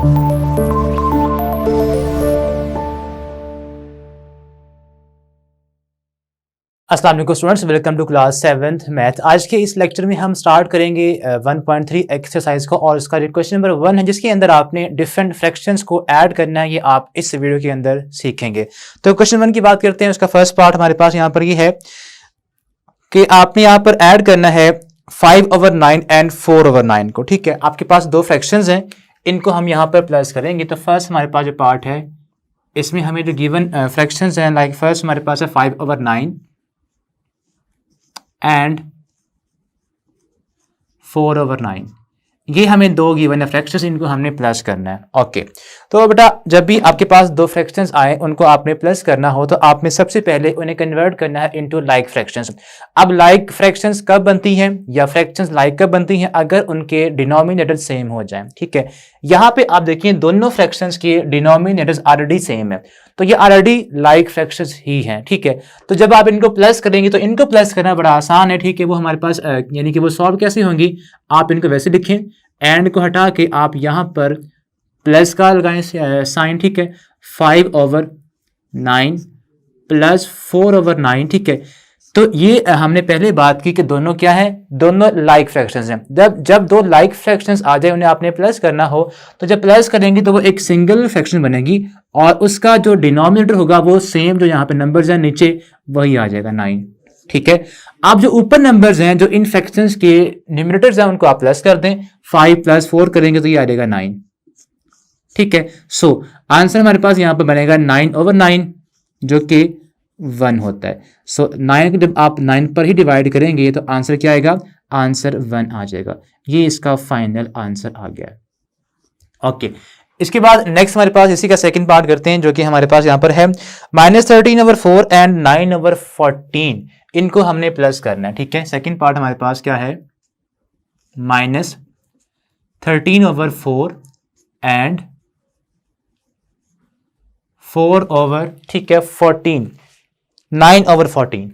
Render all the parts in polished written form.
अस्सलाम वालेकुम students, welcome to class 7th math. आज के इस लेक्चर में हम स्टार्ट करेंगे 1.3 एक्सरसाइज को और इसका जो क्वेश्चन नंबर 1 है जिसके अंदर आपने डिफरेंट फ्रैक्शंस को ऐड करना है, ये आप इस वीडियो के अंदर सीखेंगे। तो क्वेश्चन 1 की बात करते हैं। उसका फर्स्ट पार्ट हमारे पास यहाँ पर ये है कि आपने यहाँ पर ऐड करना है 5/9 एंड 4/9 को। ठीक है, आपके पास दो फ्रैक्शंस हैं, इनको हम यहाँ पर प्लस करेंगे। तो फर्स्ट हमारे पास जो पार्ट है इसमें हमें जो गिवन फ्रैक्शंस हैं, लाइक फर्स्ट हमारे पास है 5/9 एंड 4/9। ये हमें दो गिवन है फ्रैक्शंस, इनको हमने प्लस करना है। ओके, तो बेटा जब भी आपके पास दो फ्रैक्शंस आए उनको आपने प्लस करना हो तो आपने सबसे पहले उन्हें कन्वर्ट करना है इनटू लाइक फ्रैक्शंस। अब लाइक फ्रैक्शंस कब बनती हैं या फ्रैक्शंस लाइक कब बनती हैं? अगर उनके डिनोमिनेटर सेम हो जाएं। ठीक है, यहाँ पे आप देखिए दोनों फ्रैक्शंस के डिनोमिनेटर्स ऑलरेडी सेम है, तो ये ऑलरेडी लाइक फ्रैक्शंस ही हैं। ठीक है, तो जब आप इनको प्लस करेंगे तो इनको प्लस करना बड़ा आसान है। ठीक है, वो हमारे पास यानी कि वो सॉल्व कैसे होंगी, आप इनको वैसे लिखें, एंड को हटा के आप यहाँ पर प्लस का लगाएं साइन। ठीक है, 5/9 प्लस 4/9। ठीक है, तो ये हमने पहले बात की कि दोनों क्या है, दोनों लाइक फ्रैक्शंस हैं। जब दो लाइक फ्रैक्शंस आ जाए उन्हें आपने प्लस करना हो तो जब प्लस करेंगे तो वो एक सिंगल फ्रैक्शन बनेगी और उसका जो डिनोमिनेटर होगा वो सेम, जो यहाँ पे नंबर्स हैं नीचे वही आ जाएगा 9। ठीक है, अब जो ऊपर नंबर्स हैं जो इन फ्रैक्शंस के न्यूमरेटर्स हैं उनको आप प्लस कर दें, 5 + 4 करेंगे तो ये आ जाएगा 9। ठीक है, सो आंसर हमारे पास यहाँ पर बनेगा 9/9 जो कि 1 होता है। सो 9 को जब आप 9 पर ही डिवाइड करेंगे तो आंसर क्या आएगा, आंसर 1 आ जाएगा। ये इसका फाइनल आंसर आ गया। ओके, इसके बाद नेक्स्ट हमारे पास इसी का सेकंड पार्ट करते हैं जो कि हमारे पास यहाँ पर है -13/4 एंड 9/14। इनको हमने प्लस करना है। ठीक है, सेकंड पार्ट हमारे पास क्या है, -13/4 एंड 4/14, 9/14।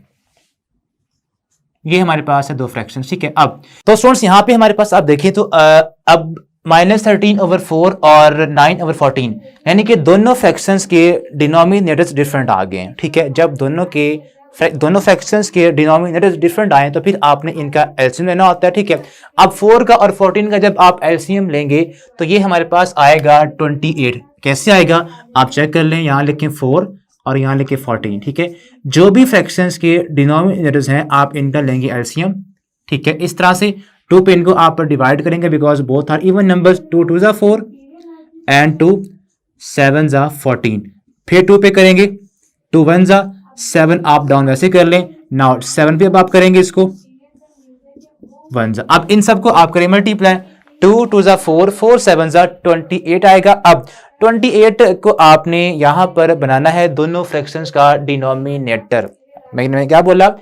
ये हमारे पास है दो फ्रैक्शन। ठीक है, अब तो स्टूडेंट्स यहाँ पे हमारे पास आप देखिए तो अब -13/4 और 9/14 यानी कि दोनों फ्रैक्शंस के डिनोमिनेटर्स डिफरेंट आ गए हैं। ठीक है, जब दोनों फ्रैक्शंस के डिनोमिनेटर्स डिफरेंट आए तो फिर आपने इनका एलसीएम लेना होता है। ठीक है, अब 4 का और 14 का जब आप एलसीएम लेंगे तो ये हमारे पास आएगा 28। कैसे आएगा आप चेक कर लें, यहाँ लिखें 4 और यहाँ लिखें 14। ठीक है, जो भी फ्रैक्शंस के डिनोमिनेटर्स हैं आप इनका लेंगे एलसीएम। ठीक है, इस तरह से 2 पे इनको आप डिवाइड करेंगे because both are even numbers, 2 × 2 = 4 and 2 × 7 = 14। फिर 2 पे करेंगे, 2 × 1 = 7, आप डाउन वैसे कर लें। नाउ 7 पे अब आप करेंगे इसको 1 अब इन सबको आप करें मल्टीप्लाई, 2 × 2 = 4, 4 × 7 = 28 आएगा। अब 28 को आपने यहां पर बनाना है दोनों फ्रैक्शंस का डिनोमिनेटर। मैंने क्या बोला,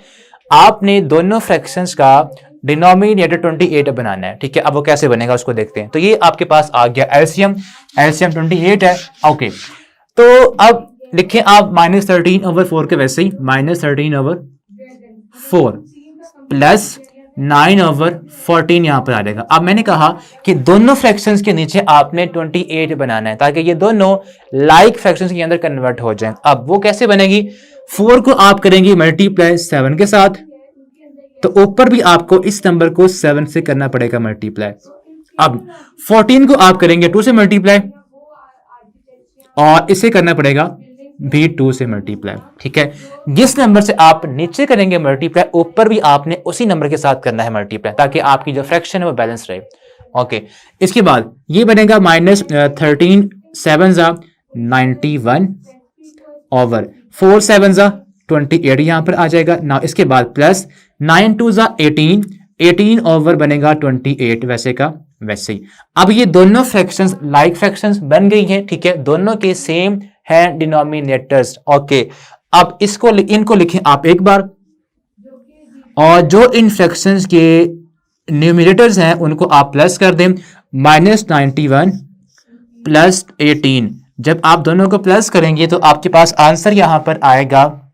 आपने दोनों फ्रैक्शंस का डिनोमिनेटर 28 बनाना है। ठीक है, अब वो कैसे बनेगा उसको देखते हैं। तो ये आपके पास आ गया एलसीएम 28 है। ओके, तो अब लिखें आप -13/4 के वैसे ही -13/4 प्लस 9/14 यहां पर आ जाएगा। अब मैंने कहा कि दोनों फ्रैक्शंस के नीचे आपने 28 बनाना है ताकि ये दोनों लाइक फ्रैक्शंस के अंदर कन्वर्ट हो जाएं। अब वो कैसे बनेगी, 4 को आप करेंगे मल्टीप्लाई 7 के साथ, तो ऊपर भी आपको इस नंबर को 7 से करना पड़ेगा मल्टीप्लाई। अब 14 को आप करेंगे 2 से मल्टीप्लाई और इसे करना पड़ेगा भी 2 से मल्टीप्लाई। ठीक है, जिस नंबर से आप नीचे करेंगे मल्टीप्लाई ऊपर भी आपने उसी नंबर के साथ करना है मल्टीप्लाई ताकि आपकी जो फ्रैक्शन है वो बैलेंस रहे। ओके, इसके बाद ये बनेगा -13 7 = 91 ओवर 4 7 = 28 यहां पर आ जाएगा ना। इसके बाद प्लस 9 2 = 18, 18 ओवर बनेगा 28 वैसे का वैसे ही। अब ये दोनों फ्रैक्शंस लाइक फ्रैक्शंस बन गई हैं। ठीक है, दोनों के सेम हैं डिनोमिनेटर्स। ओके, अब इनको लिखें आप एक बार और जो इन फ्रैक्शंस के न्यूमरेटर्स हैं उनको आप प्लस कर दें, -91 प्लस 18। जब आप दोनों को प्लस करेंगे तो आपके पास आंसर यहां पर आएगा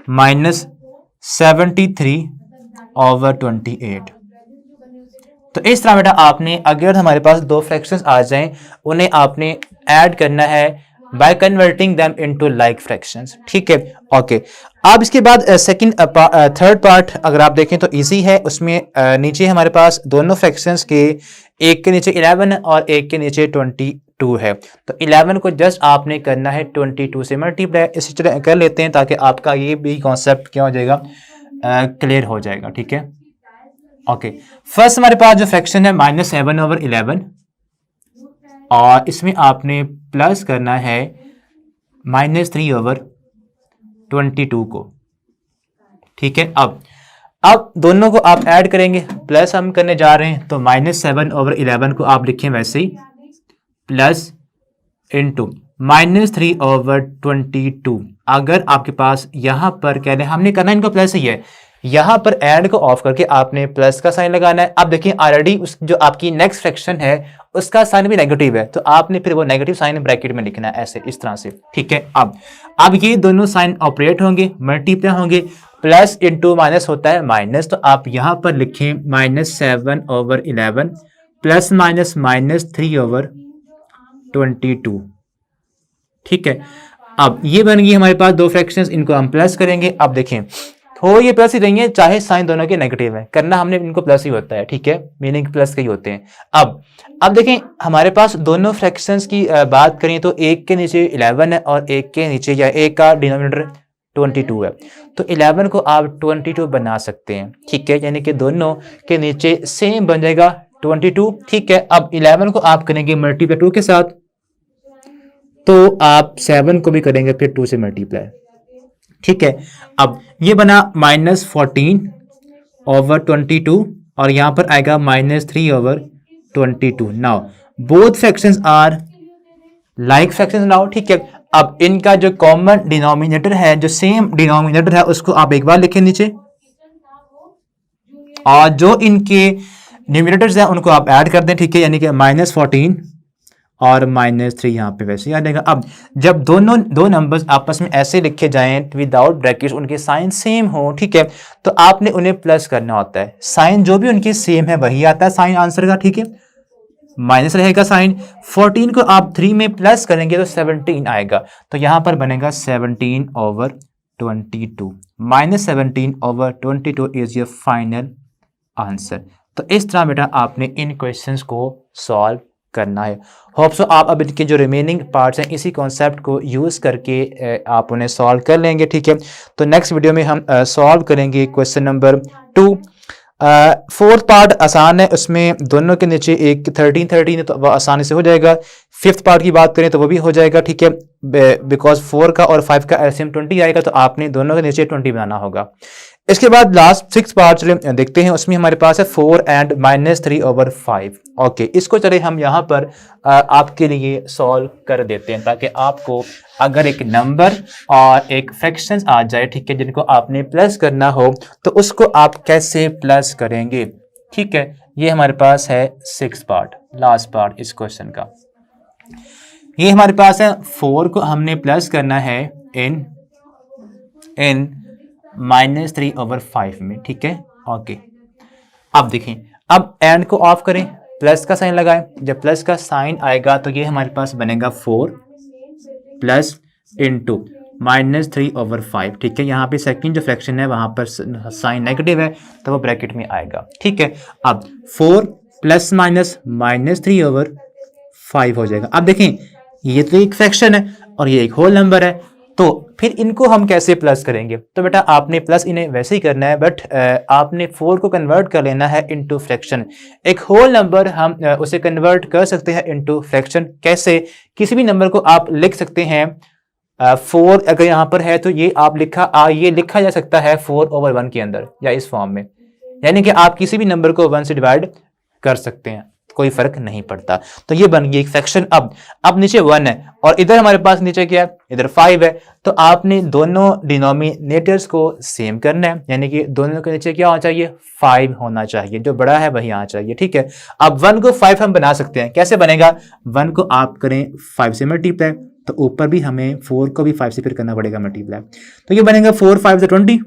-73/28। तो इस तरह बेटा आपने अगर हमारे पास दो फ्रैक्शंस आ जाएं उन्हें आपने ऐड करना है by converting them into like fractions, ठीक है। ओके, अब इसके बाद सेकंड थर्ड पार्ट अगर आप देखें तो इजी है। उसमें नीचे हमारे पास दोनों फ्रैक्शंस के एक के नीचे 11 और एक के नीचे 22 है। तो 11 को जस्ट आपने करना है 22 से मल्टीप्लाई, इसी तरह कर लेते हैं ताकि आपका ये भी कॉन्सेप्ट क्या हो जाएगा, क्लियर हो जाएगा, ठीक है। ओके, फर्स्ट हमारे पास जो फ्रैक्शन है -7/11 और इसमें आपने प्लस करना है -3/22 को, ठीक है। अब दोनों को आप ऐड करेंगे, प्लस हम करने जा रहे हैं तो -7/11 को आप लिखें वैसे ही प्लस इंटू -3/22। अगर आपके पास यहां पर कह रहे हमने करना इनको प्लस ही है, यहां पर ऐड को ऑफ करके आपने प्लस का साइन लगाना है। अब देखिए ऑलरेडी उस जो आपकी नेक्स्ट फ्रैक्शन है उसका साइन भी नेगेटिव है, तो आपने फिर वो नेगेटिव साइन ब्रैकेट में लिखना है ऐसे इस तरह से, ठीक है। अब ये दोनों साइन ऑपरेट होंगे, मल्टीप्लाई होंगे, प्लस इंटू माइनस होता है माइनस, तो आप यहां पर लिखें -7/11 प्लस माइनस -3/22, ठीक है। अब ये बन गई हमारे पास दो फ्रैक्शंस, इनको हम प्लस करेंगे। अब देखें हो ये प्लस ही रहेंगे चाहे साइन दोनों के नेगेटिव है, करना हमने इनको प्लस ही होता है, ठीक है, मीनिंग प्लस के ही होते हैं। अब देखें हमारे पास दोनों फ्रैक्शंस की बात करें तो एक के नीचे 11 है और एक के नीचे या एक का डिनोमिनेटर 22 है, तो 11 को आप 22 बना सकते हैं, ठीक है, यानी कि दोनों के नीचे सेम बन जाएगा 22, ठीक है। अब 11 को आप करेंगे मल्टीप्लाई 2 के साथ, तो आप 7 को भी करेंगे फिर 2 से मल्टीप्लाई, ठीक है। अब ये बना -14/22 और यहां पर आएगा -3/22। Now both fractions are like fractions now, ठीक है। अब इनका जो कॉमन डिनोमिनेटर है, जो सेम डिनोमिनेटर है, उसको आप एक बार लिखें नीचे, और जो इनके न्यूमिनेटर्स हैं उनको आप ऐड कर दें, ठीक है, यानी कि -14 और -3 यहाँ पे वैसे ही आ जाएगा। अब जब दो नंबर्स आपस में ऐसे लिखे जाएं विदाउट ब्रैकेट्स, उनके साइन सेम हो, ठीक है, तो आपने उन्हें प्लस करना होता है। साइन जो भी उनके सेम है वही आता है साइन आंसर का, ठीक है, माइनस रहेगा साइन। 14 को आप 3 में प्लस करेंगे तो 17 आएगा, तो यहां पर बनेगा 17/22, -17/22 इज योर फाइनल आंसर। तो इस तरह बेटा आपने इन क्वेश्चंस को सॉल्व करना है। होप सो आप अब इनके जो रिमेनिंग पार्ट्स हैं इसी कॉन्सेप्ट को यूज़ करके आप उन्हें सॉल्व कर लेंगे, ठीक है। तो नेक्स्ट वीडियो में हम सॉल्व करेंगे क्वेश्चन नंबर 2। फोर्थ पार्ट आसान है, उसमें दोनों के नीचे एक 13 है तो वह आसानी से हो जाएगा। फिफ्थ पार्ट की बात करें तो वो भी हो जाएगा, ठीक है, बिकॉज 4 का और 5 का एलसीएम 20 आएगा, तो आपने दोनों के नीचे 20 बनाना होगा। इसके बाद लास्ट 6 पार्ट चले देखते हैं, उसमें हमारे पास है 4 and -3/5। ओके, इसको चले हम यहाँ पर आपके लिए सॉल्व कर देते हैं, ताकि आपको अगर एक नंबर और एक फ्रैक्शन आ जाए, ठीक है, जिनको आपने प्लस करना हो तो उसको आप कैसे प्लस करेंगे, ठीक है। ये हमारे पास है 6 पार्ट, लास्ट पार्ट इस क्वेश्चन का। ये हमारे पास है 4 को हमने प्लस करना है इन -3/5 में, ठीक है। ओके, अब देखें, अब एंड को ऑफ करें, प्लस का साइन लगाएं, जब प्लस का साइन आएगा तो ये हमारे पास बनेगा 4 प्लस इंटू -3/5, ठीक है। यहाँ पे सेकंड जो फ्रैक्शन है वहां पर साइन नेगेटिव है तो वो ब्रैकेट में आएगा, ठीक है। अब 4 प्लस माइनस -3/5 हो जाएगा। अब देखें ये तो एक फ्रैक्शन है और ये एक होल नंबर है, तो फिर इनको हम कैसे प्लस करेंगे? तो बेटा आपने प्लस इन्हें वैसे ही करना है, बट आपने 4 को कन्वर्ट कर लेना है इनटू फ्रैक्शन। एक होल नंबर हम उसे कन्वर्ट कर सकते हैं इनटू फ्रैक्शन। कैसे? किसी भी नंबर को आप लिख सकते हैं 4 अगर यहाँ पर है तो ये आप ये लिखा जा सकता है 4/1 के अंदर या इस फॉर्म में, यानी कि आप किसी भी नंबर को 1 से डिवाइड कर सकते हैं, कोई फर्क नहीं पड़ता। तो ये बन गई एक फ्रैक्शन। अब नीचे 1 है और इधर हमारे पास नीचे क्या है, इधर 5 है, तो आपने दोनों डिनोमिनेटर्स को सेम करना है, यानी कि दोनों के नीचे क्या होना चाहिए, 5 होना चाहिए, जो बड़ा है वही आना चाहिए, ठीक है। अब 1 को 5 हम बना सकते हैं, कैसे बनेगा? 1 को आप करें 5 से मल्टीप्लाई, तो ऊपर भी हमें 4 को भी 5 से फिर करना पड़ेगा मल्टीप्लाई, तो ये बनेगा 4 5 से 20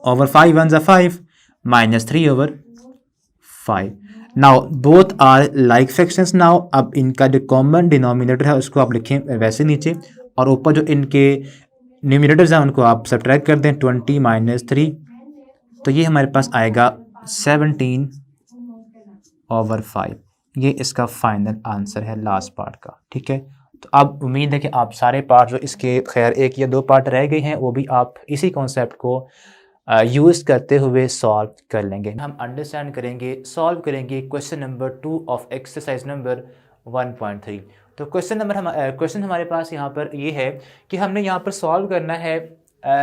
over 5 1 5 -3/5, 5। Now both are like fractions. नाउ अब इनका जो कॉमन डिनोमिनेटर है उसको आप लिखें वैसे नीचे, और ऊपर जो इनके न्यूमिनेटर्स हैं उनको आप सब्ट्रैक्ट कर दें, 20 माइनस 3, तो ये हमारे पास आएगा 17/5। ये इसका फाइनल आंसर है लास्ट पार्ट का। ठीक है, तो अब उम्मीद है कि आप सारे पार्ट जो इसके खैर 1 या 2 पार्ट रह गए हैं वो भी आप इसी कॉन्सेप्ट को यूज़ करते हुए सॉल्व कर लेंगे। हम अंडरस्टैंड करेंगे, सॉल्व करेंगे question number 2 of exercise number 1.3। तो क्वेश्चन हमारे पास यहाँ पर ये है कि हमने यहाँ पर सॉल्व करना है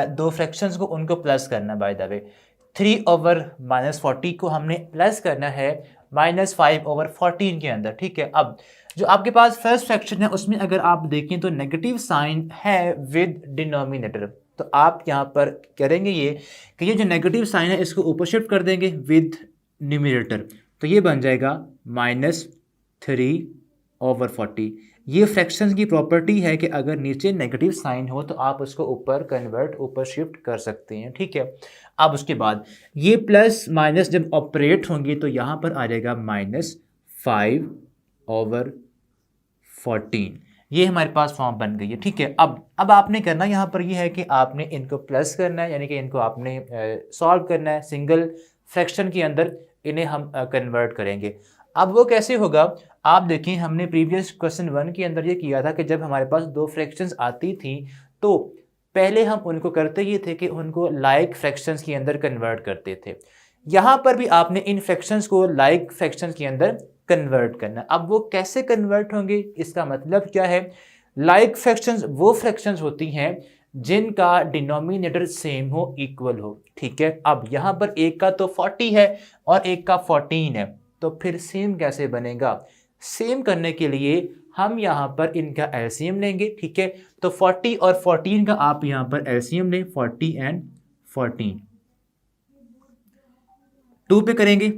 दो फ्रैक्शंस को, उनको प्लस करना। बाय द वे 3/-40 को हमने प्लस करना है -5/14 के अंदर। ठीक है, अब जो आपके पास फर्स्ट फ्रैक्शन है उसमें अगर आप देखें तो नेगेटिव साइन है विद डिनोमिनेटर, तो आप यहाँ पर करेंगे ये कि ये जो नेगेटिव साइन है इसको ऊपर शिफ्ट कर देंगे विद न्यूमिनेटर, तो ये बन जाएगा -3/40। ये फ्रैक्शंस की प्रॉपर्टी है कि अगर नीचे नेगेटिव साइन हो तो आप उसको ऊपर कन्वर्ट, ऊपर शिफ्ट कर सकते हैं। ठीक है, अब उसके बाद ये प्लस माइनस जब ऑपरेट होंगे तो यहाँ पर आ जाएगा -5/14। ये हमारे पास फॉर्म बन गई है। ठीक है, अब आपने करना यहाँ पर ये है कि आपने इनको प्लस करना है, यानी कि इनको आपने सॉल्व करना है सिंगल फ्रैक्शन के अंदर, इन्हें हम कन्वर्ट करेंगे। अब वो कैसे होगा, आप देखें हमने प्रीवियस क्वेश्चन 1 के अंदर ये किया था कि जब हमारे पास दो फ्रैक्शंस आती थी तो पहले हम उनको करते ये थे कि उनको लाइक फ्रैक्शंस के अंदर कन्वर्ट करते थे। यहाँ पर भी आपने इन फ्रैक्शंस को लाइक फ्रैक्शंस के अंदर कन्वर्ट करना। अब वो कैसे कन्वर्ट होंगे, इसका मतलब क्या है, लाइक फ्रैक्शंस वो फ्रैक्शंस होती हैं जिनका डिनोमिनेटर सेम हो, इक्वल हो। ठीक है, अब यहाँ पर एक का तो 40 है और एक का 14 है, तो फिर सेम कैसे बनेगा। सेम करने के लिए हम यहाँ पर इनका एलसीएम लेंगे। ठीक है, तो 40 और 14 का आप यहाँ पर एलसीएम लें, 40 एंड 14 2 पे करेंगे,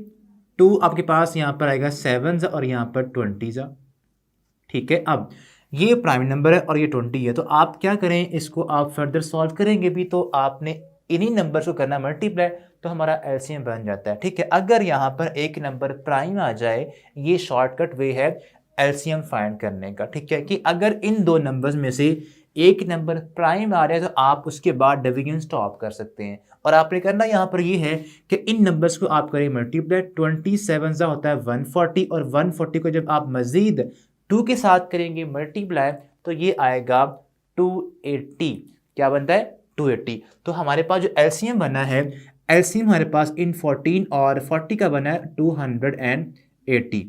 2 आपके पास यहाँ पर आएगा 7 और यहाँ पर 20। ठीक है, अब ये प्राइम नंबर है और ये 20 है, तो आप क्या करें, इसको आप फर्दर सॉल्व करेंगे भी तो आपने इन्हीं नंबर्स को करना मल्टीप्लाई, तो हमारा एलसीएम बन जाता है। ठीक है, अगर यहाँ पर एक नंबर प्राइम आ जाए, ये शॉर्टकट वे है एलसीएम फाइंड करने का। ठीक है, कि अगर इन दो नंबर्स में से एक नंबर प्राइम आ रहा है तो आप उसके बाद डिवीजन स्टॉप कर सकते हैं, और आपने करना यहाँ पर ये है कि इन नंबर्स को आप करें मल्टीप्लाई। 27 होता है 140, और 140 को जब आप मजीद 2 के साथ करेंगे मल्टीप्लाई तो ये आएगा 280। क्या बनता है, 280। तो हमारे पास जो एलसीएम बना है, एलसीएम हमारे पास इन 14 और 40 का बना है 280।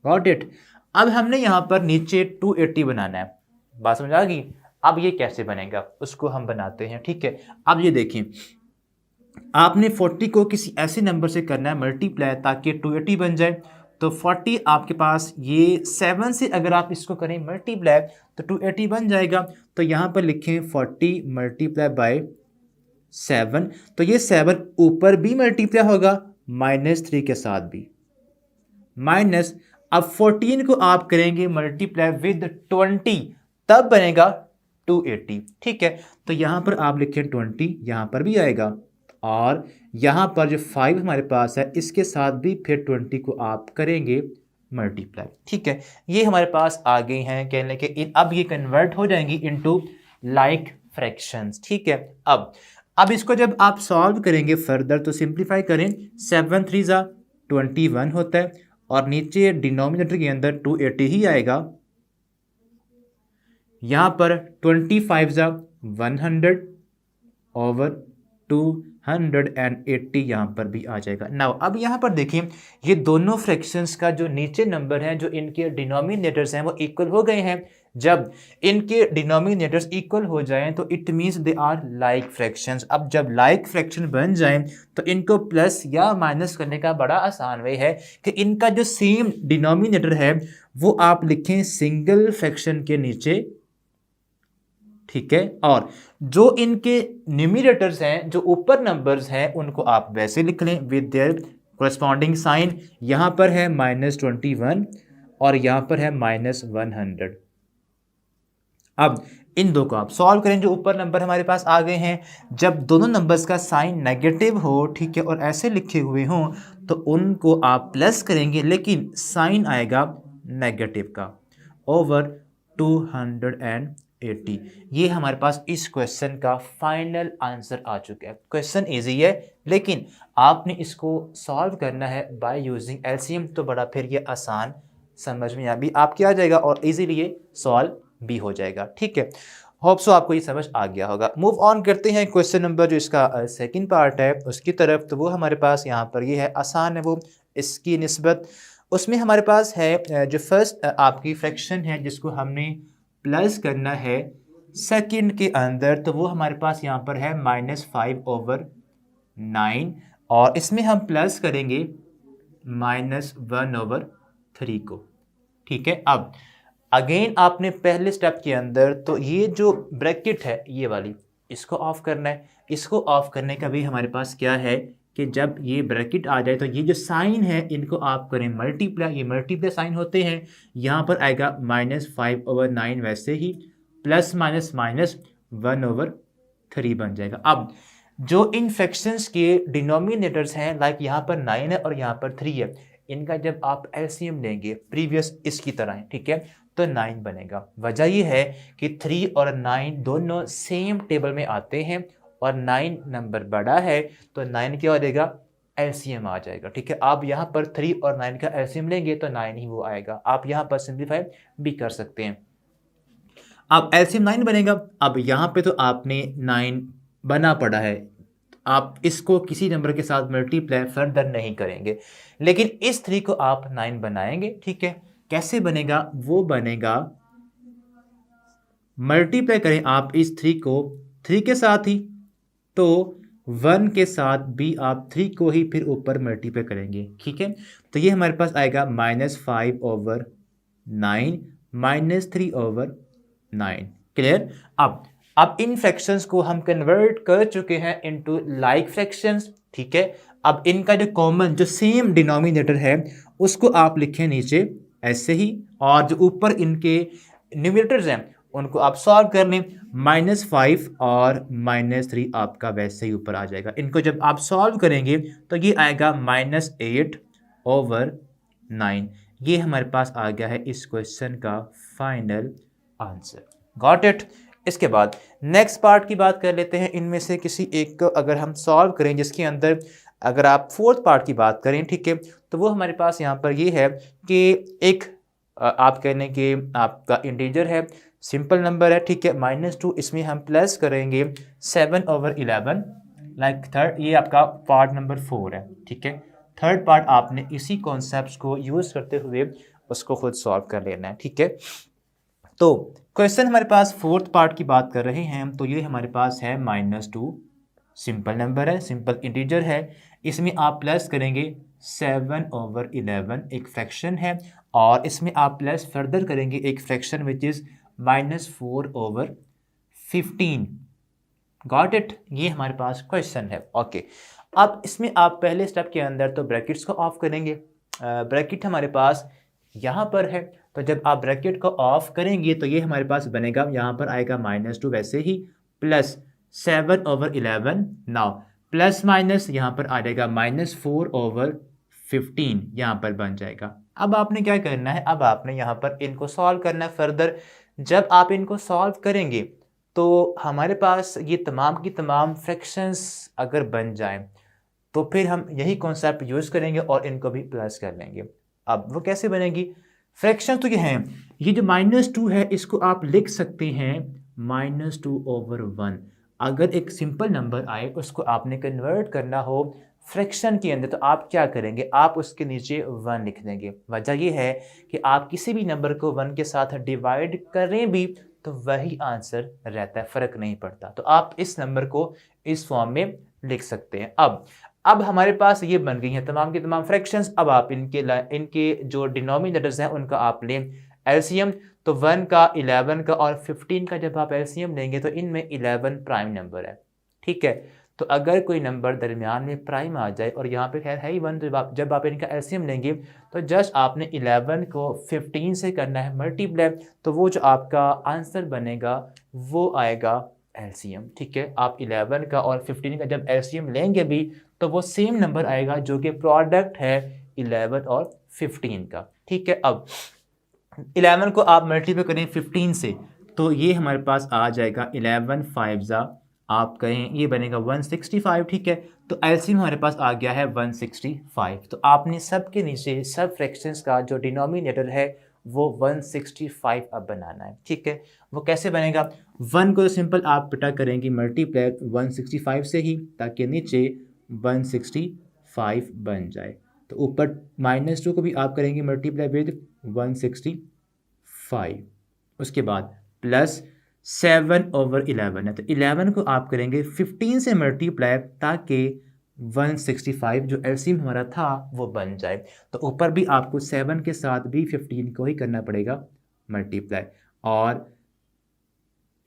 Got it. अब हमने यहाँ पर नीचे 280 बनाना है, बात समझ आ गई। अब ये कैसे बनेगा उसको हम बनाते हैं। ठीक है, अब ये देखें, आपने 40 को किसी ऐसे नंबर से करना है मल्टीप्लाई ताकि 280 बन जाए। तो 40 आपके पास ये 7 से अगर आप इसको करें मल्टीप्लाई तो 280 बन जाएगा। तो यहाँ पर लिखें 40 मल्टीप्लाई बाय 7, तो ये 7 ऊपर भी मल्टीप्लाई होगा -3 के साथ भी, माइनस अब 14 को आप करेंगे मल्टीप्लाई विद 20, तब बनेगा 280। ठीक है, तो यहाँ पर आप लिखें 20, यहाँ पर भी आएगा, और यहाँ पर जो 5 हमारे पास है इसके साथ भी फिर 20 को आप करेंगे मल्टीप्लाई। ठीक है, ये हमारे पास आ गई हैं, कहने के अब ये कन्वर्ट हो जाएंगी इनटू लाइक फ्रैक्शंस। ठीक है, अब इसको जब आप सॉल्व करेंगे फर्दर तो सिंप्लीफाई करें, 7 3 21 होता है, और नीचे डिनोमिनेटर के अंदर 280 ही आएगा। यहाँ पर 25 100 ओवर 280 यहाँ पर भी आ जाएगा। नाउ अब यहाँ पर देखिए, ये दोनों फ्रैक्शंस का जो नीचे नंबर है, जो इनके डिनोमिनेटर्स हैं वो इक्वल हो गए हैं। जब इनके डिनोमिनेटर्स इक्वल हो जाएं तो it means they are like fractions. अब जब लाइक फ्रैक्शन बन जाएं तो इनको प्लस या माइनस करने का बड़ा आसान वे है कि इनका जो सेम डिनोमिनेटर है वो आप लिखें सिंगल फ्रैक्शन के नीचे। ठीक है, और जो इनके न्यूमिनेटर्स हैं, जो ऊपर नंबर्स हैं, उनको आप वैसे लिख लें विद देयर कोरस्पॉन्डिंग साइन। यहाँ पर है -21 और यहाँ पर है -100। अब इन दो को आप सॉल्व करें, जो ऊपर नंबर हमारे पास आ गए हैं, जब दोनों नंबर्स का साइन नेगेटिव हो, ठीक है, और ऐसे लिखे हुए हों तो उनको आप प्लस करेंगे, लेकिन साइन आएगा नेगेटिव का ओवर 280। ये हमारे पास इस क्वेश्चन का फाइनल आंसर आ चुका है। क्वेश्चन इजी है, लेकिन आपने इसको सॉल्व करना है बाय यूजिंग एलसीएम, तो बड़ा फिर ये आसान समझ में अभी आपके आ जाएगा और इजीली ये सॉल्व भी हो जाएगा। ठीक है, होप सो आपको ये समझ आ गया होगा। मूव ऑन करते हैं क्वेश्चन नंबर जो इसका सेकंड पार्ट है उसकी तरफ। तो वो हमारे पास यहाँ पर ये है, आसान है वो इसकी निस्बत। उसमें हमारे पास है जो फर्स्ट आपकी फ्रैक्शन है जिसको हमने प्लस करना है सेकंड के अंदर, तो वो हमारे पास यहाँ पर है -5/9 और इसमें हम प्लस करेंगे -1/3 को। ठीक है, अब अगेन आपने पहले स्टेप के अंदर तो ये जो ब्रैकेट है ये वाली इसको ऑफ करना है। इसको ऑफ करने का भी हमारे पास क्या है कि जब ये ब्रैकेट आ जाए तो ये जो साइन है इनको आप करें मल्टीप्लाई, ये मल्टीप्लाई साइन होते हैं, यहाँ पर आएगा -5/9 वैसे ही प्लस माइनस माइनस 1/3 बन जाएगा। अब जो इन फ्रैक्शंस के डिनोमिनेटर्स हैं, लाइक यहाँ पर 9 है और यहाँ पर 3 है, इनका जब आप एलसीएम लेंगे प्रीवियस इसकी तरह है, ठीक है, तो 9 बनेगा। वजह ये है कि 3 और 9 दोनों सेम टेबल में आते हैं और 9 नंबर बड़ा है तो 9 क्या हो जाएगा, एलसीएम आ जाएगा। ठीक है, आप यहाँ पर 3 और 9 का एलसीएम लेंगे तो 9 ही वो आएगा। आप यहाँ पर सिंप्लीफाई भी कर सकते हैं। अब एलसीएम 9 बनेगा। अब यहाँ पे तो आपने 9 बना पड़ा है, आप इसको किसी नंबर के साथ मल्टीप्लाई फर्दर नहीं करेंगे, लेकिन इस 3 को आप 9 बनाएंगे। ठीक है, कैसे बनेगा, वो बनेगा मल्टीप्लाई करें आप इस 3 को 3 के साथ ही, तो 1 के साथ भी आप 3 को ही फिर ऊपर मल्टीप्लाई करेंगे। ठीक है, तो ये हमारे पास आएगा -5/9 -3/9। क्लियर। अब इन फ्रैक्शंस को हम कन्वर्ट कर चुके हैं इनटू लाइक फ्रैक्शंस। ठीक है, अब इनका जो कॉमन जो सेम डिनोमिनेटर है उसको आप लिखें नीचे ऐसे ही, और जो ऊपर इनके न्यूमरेटर्स हैं उनको आप सॉल्व कर लें। -5 और -3 आपका वैसे ही ऊपर आ जाएगा। इनको जब आप सॉल्व करेंगे तो ये आएगा -8/9। ये हमारे पास आ गया है इस क्वेश्चन का फाइनल आंसर। Got it. इसके बाद नेक्स्ट पार्ट की बात कर लेते हैं। इनमें से किसी एक को अगर हम सॉल्व करें, जिसके अंदर अगर आप फोर्थ पार्ट की बात करें, ठीक है, तो वो हमारे पास यहाँ पर ये है कि एक आप कहने के आपका इंटीजर है, सिंपल नंबर है, ठीक है, -2, इसमें हम प्लस करेंगे 7/11, लाइक थर्ड, ये आपका पार्ट नंबर 4 है। ठीक है, थर्ड पार्ट आपने इसी कॉन्सेप्ट को यूज़ करते हुए उसको खुद सॉल्व कर लेना है। ठीक है, तो क्वेश्चन हमारे पास फोर्थ पार्ट की बात कर रहे हैं, तो ये हमारे पास है -2, सिंपल नंबर है, सिंपल इंटीजर है, इसमें आप प्लस करेंगे 7/11, एक फ्रैक्शन है, और इसमें आप प्लस फर्दर करेंगे एक fraction which is -4/15। Got it. ये हमारे पास क्वेश्चन है। ओके, अब इसमें आप पहले स्टेप के अंदर तो ब्रैकेट्स को ऑफ करेंगे। ब्रैकेट हमारे पास यहाँ पर है, तो जब आप ब्रैकेट को ऑफ करेंगे तो ये हमारे पास बनेगा, यहाँ पर आएगा -2 वैसे ही, प्लस 7/11, नाउ प्लस माइनस यहाँ पर आ जाएगा -4/15, यहाँ पर बन जाएगा। अब आपने क्या करना है, अब आपने यहाँ पर इनको सॉल्व करना है फर्दर। जब आप इनको सॉल्व करेंगे तो हमारे पास ये तमाम की तमाम फ्रैक्शंस अगर बन जाएं तो फिर हम यही कॉन्सेप्ट यूज़ करेंगे और इनको भी प्लस कर लेंगे। अब वो कैसे बनेगी, फ्रैक्शन तो ये हैं, ये जो -2 है इसको आप लिख सकते हैं -2/1। अगर एक सिंपल नंबर आए उसको आपने कन्वर्ट करना हो फ्रैक्शन के अंदर, तो आप क्या करेंगे, आप उसके नीचे 1 लिख देंगे। वजह ये है कि आप किसी भी नंबर को 1 के साथ डिवाइड करें भी तो वही आंसर रहता है, फ़र्क नहीं पड़ता। तो आप इस नंबर को इस फॉर्म में लिख सकते हैं। अब हमारे पास ये बन गई हैं तमाम की तमाम फ्रैक्शंस। अब आप इनके जो डिनोमिनेटर्स हैं उनका आप लें एलसीएम, तो 1 का 11 का और 15 का जब आप एलसीएम लेंगे तो इनमें 11 प्राइम नंबर है। ठीक है, तो अगर कोई नंबर दरमियान में प्राइम आ जाए और यहाँ पे खैर है ही 1, जब आप इनका एलसीएम लेंगे तो जस्ट आपने 11 को 15 से करना है मल्टीप्लाई, तो वो जो आपका आंसर बनेगा वो आएगा एलसीएम। ठीक है, आप 11 का और 15 का जब एलसीएम लेंगे भी तो वो सेम नंबर आएगा जो कि प्रोडक्ट है 11 और 15 का। ठीक है, अब 11 को आप मल्टीप्लाई करें 15 से तो ये हमारे पास आ जाएगा 11 5 ज़ा आप कहें ये बनेगा 165। ठीक है, तो एलसीएम हमारे पास आ गया है 165। तो आपने सब के नीचे सब फ्रैक्शंस का जो डिनोमिनेटर है वो 165 अब बनाना है। ठीक है, वो कैसे बनेगा? 1 को सिंपल आप बेटा करेंगे मल्टीप्लाई 165 से ही, ताकि नीचे 165 बन जाए। तो ऊपर -2 को भी आप करेंगे मल्टीप्लाई विद 165, उसके बाद प्लस 7/11 है, तो 11 को आप करेंगे 15 से मल्टीप्लाई ताकि 165 जो एलसीएम हमारा था वो बन जाए। तो ऊपर भी आपको 7 के साथ भी 15 को ही करना पड़ेगा मल्टीप्लाई, और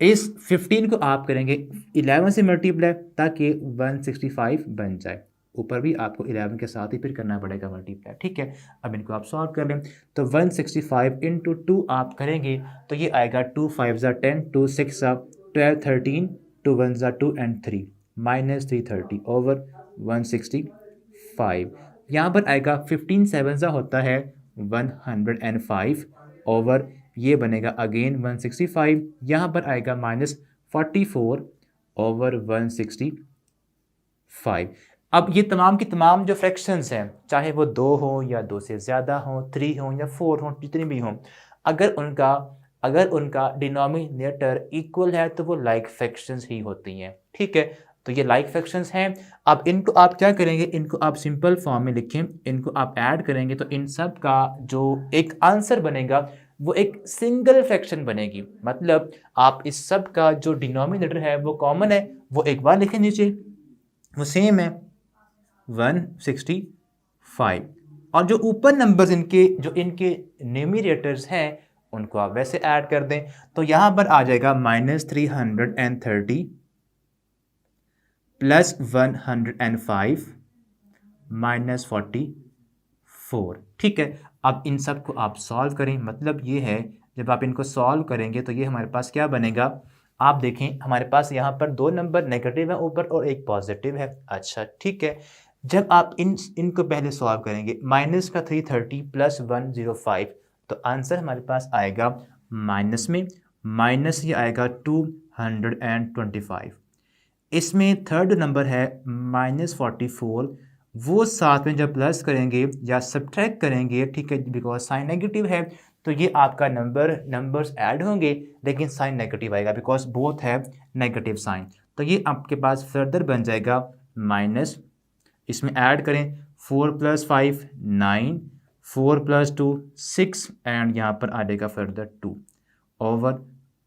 इस 15 को आप करेंगे 11 से मल्टीप्लाई ताकि 165 बन जाए। ऊपर भी आपको 11 के साथ ही फिर करना पड़ेगा मल्टीप्लाई। ठीक है, अब इनको आप सॉल्व कर लें तो 165 इंटू 2 आप करेंगे तो ये आएगा 2 5 ज़ा 10, 2 6 ज़ा 12, 13, 2 1 ज़ा 2 एंड 3 -330 ओवर 165। यहाँ पर आएगा 15 7 ज़ा होता है 105 ओवर ये बनेगा अगेन 165। यहाँ पर आएगा -44 ओवर 165। अब ये तमाम की तमाम जो फ्रैक्शंस हैं, चाहे वो 2 हो या 2 से ज़्यादा हो, 3 हो या 4 हो, जितनी भी हों, अगर उनका डिनोमिनेटर इक्वल है तो वो लाइक फ्रैक्शंस ही होती हैं। ठीक है, तो ये लाइक फ्रैक्शंस हैं। अब इनको आप क्या करेंगे, इनको आप सिंपल फॉर्म में लिखें, इनको आप ऐड करेंगे तो इन सब का जो एक आंसर बनेगा वो एक सिंगल फ्रैक्शन बनेगी। मतलब आप इस सब का जो डिनोमिनेटर है वो कॉमन है, वो एक बार लिखें नीचे, वो सेम है 165, और जो ऊपर नंबर्स इनके न्यूमरेटर्स हैं उनको आप वैसे ऐड कर दें। तो यहाँ पर आ जाएगा -330 प्लस 105 -44। ठीक है, अब इन सब को आप सॉल्व करें। मतलब ये है जब आप इनको सॉल्व करेंगे तो ये हमारे पास क्या बनेगा, आप देखें हमारे पास यहाँ पर 2 नंबर नेगेटिव है ऊपर और एक पॉजिटिव है। अच्छा ठीक है, जब आप इनको पहले सॉल्व करेंगे माइनस का 330 प्लस 105, तो आंसर हमारे पास आएगा माइनस में माइनस ये आएगा 225। इसमें थर्ड नंबर है -44, वो साथ में जब प्लस करेंगे या सब्ट्रैक्ट करेंगे, ठीक है, बिकॉज साइन नेगेटिव है तो ये आपका नंबर्स ऐड होंगे लेकिन साइन नेगेटिव आएगा बिकॉज बोथ है नेगेटिव साइन। तो ये आपके पास फर्दर बन जाएगा माइनस, इसमें ऐड करें 4 + 5 9, 4 + 2 6 एंड यहाँ पर आ जाएगा फर्दर 2 ओवर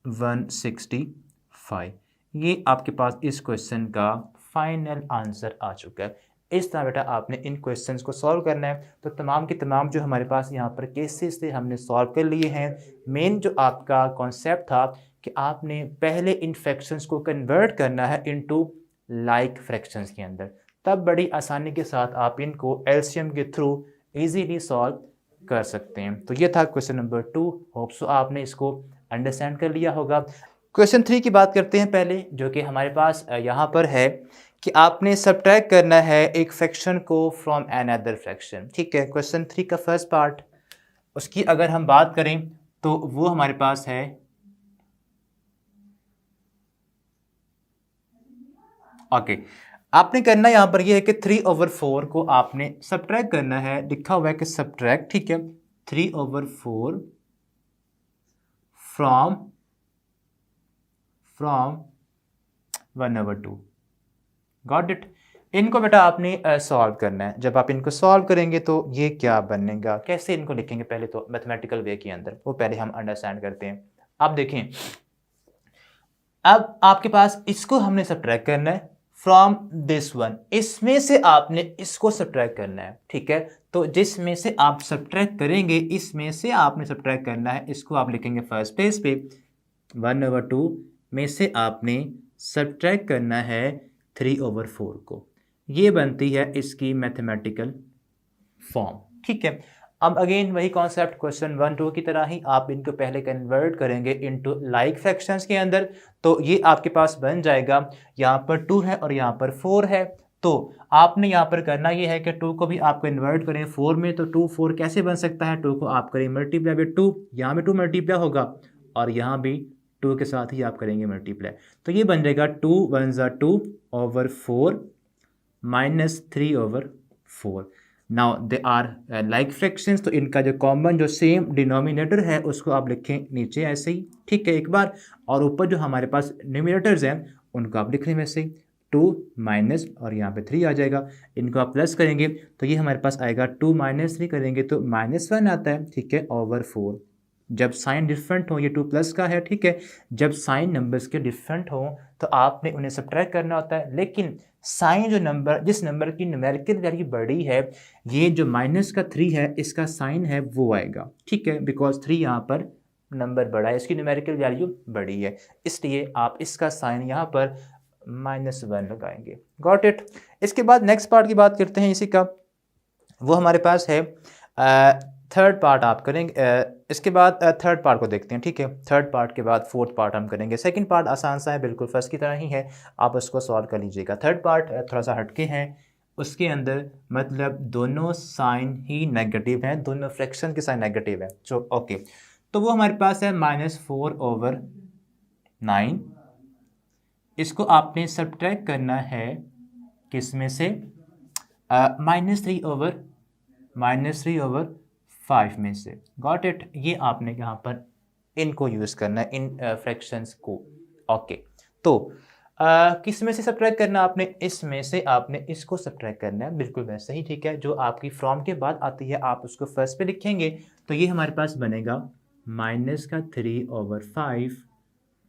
165। ये आपके पास इस क्वेश्चन का फाइनल आंसर आ चुका है। इस तरह बेटा आपने इन क्वेश्चंस को सॉल्व करना है। तो तमाम के तमाम जो हमारे पास यहाँ पर केसेस थे हमने सॉल्व कर लिए हैं। मेन जो आपका कॉन्सेप्ट था कि आपने पहले इन फ्रैक्शंस को कन्वर्ट करना है इनटू लाइक फ्रैक्शंस के अंदर, तब बड़ी आसानी के साथ आप इनको एलसीएम के थ्रू इजीली सॉल्व कर सकते हैं। तो ये था क्वेश्चन नंबर 2। होप सो आपने इसको अंडरस्टैंड कर लिया होगा। क्वेश्चन 3 की बात करते हैं पहले, जो कि हमारे पास यहाँ पर है कि आपने सब्ट्रैक्ट करना है एक फ्रैक्शन को फ्रॉम अनदर फ्रैक्शन। ठीक है, क्वेश्चन 3 का फर्स्ट पार्ट, उसकी अगर हम बात करें तो वो हमारे पास है ओके। आपने करना यहाँ पर ये है कि 3/4 को आपने सब्ट्रैक्ट करना है। लिखा हुआ है कि सब्ट्रैक्ट, ठीक है, 3/4 फ्रॉम 1/2। Got it. इनको बेटा आपने सॉल्व करना है। जब आप इनको सॉल्व करेंगे तो ये क्या बनेगा, कैसे इनको लिखेंगे, पहले तो मैथमेटिकल वे के अंदर, वो पहले हम अंडरस्टैंड करते हैं। अब देखें, अब आपके पास इसको हमने सब्ट्रैक्ट करना है फ्रॉम दिस वन, इसमें से आपने इसको सब्ट्रैक्ट करना है। ठीक है, तो जिसमें से आप सब्ट्रैक्ट करेंगे इसमें से आपने सब्ट्रैक्ट करना है, इसको आप लिखेंगे फर्स्ट पेज पे 1/2 में से आपने सब्ट्रैक्ट करना है 3/4 को। ये बनती है इसकी मैथमेटिकल फॉर्म। ठीक है, अब अगेन वही कॉन्सेप्ट क्वेश्चन 1 2 की तरह ही आप इनको पहले कन्वर्ट करेंगे इनटू लाइक फ्रैक्शंस के अंदर। तो ये आपके पास बन जाएगा, यहाँ पर 2 है और यहाँ पर 4 है। तो आपने यहाँ पर करना ये है कि 2 को भी आप कन्वर्ट करें 4 में। तो 2 4 कैसे बन सकता है, 2 को आप करें मल्टीप्लाई बाय 2, यहाँ में 2 मल्टीप्लाई होगा और यहाँ भी 2 के साथ ही आप करेंगे मल्टीप्लाई। तो ये बन जाएगा 2 1 2/4 minus 3/4। Now they are like fractions, तो इनका जो कॉमन जो सेम डिनोमिनेटर है उसको आप लिखें नीचे ऐसे ही। ठीक है, एक बार, और ऊपर जो हमारे पास न्यूमिनेटर्स हैं उनको आप लिख लें वैसे ही। 2 माइनस और यहाँ पे 3 आ जाएगा, इनको आप प्लस करेंगे तो ये हमारे पास आएगा 2 - 3 करेंगे तो -1 आता है। ठीक है, ओवर 4। जब साइन डिफरेंट हो, ये 2 प्लस का है। ठीक है, जब साइन नंबर्स के डिफरेंट हो तो आपने उन्हें सब्ट्रैक्ट करना होता है, लेकिन साइन जो नंबर, जिस नंबर की न्यूमेरिकल वैल्यू बड़ी है, ये जो -3 है इसका साइन है वो आएगा। ठीक है, बिकॉज 3 यहाँ पर नंबर बड़ा है, इसकी न्यूमेरिकल वैल्यू बड़ी है, इसलिए आप इसका साइन यहाँ पर -1 लगाएंगे। Got it. इसके बाद नेक्स्ट पार्ट की बात करते हैं इसी का, वो हमारे पास है थर्ड पार्ट आप करेंगे। इसके बाद थर्ड पार्ट को देखते हैं। ठीक है, थर्ड पार्ट के बाद फोर्थ पार्ट हम करेंगे। सेकंड पार्ट आसान सा है, बिल्कुल फर्स्ट की तरह ही है, आप उसको सॉल्व कर लीजिएगा। थर्ड पार्ट थोड़ा सा हटके हैं, उसके अंदर मतलब दोनों साइन ही नेगेटिव हैं, दोनों फ्रैक्शन के साइन नेगेटिव है। तो ओके, तो वो हमारे पास है -4/9। इसको आपने सब्ट्रैक्ट करना है किस में से, -3/5 में से। Got it. ये आपने यहाँ पर इनको यूज़ करना है, इन फ्रैक्शंस को। ओके, तो किस में से सब्ट्रैक्ट करना है आपने, इसमें से आपने इसको सब्ट्रैक्ट करना है, बिल्कुल वैसे ही। ठीक है, जो आपकी फ्रॉम के बाद आती है आप उसको फर्स्ट पे लिखेंगे, तो ये हमारे पास बनेगा -3/5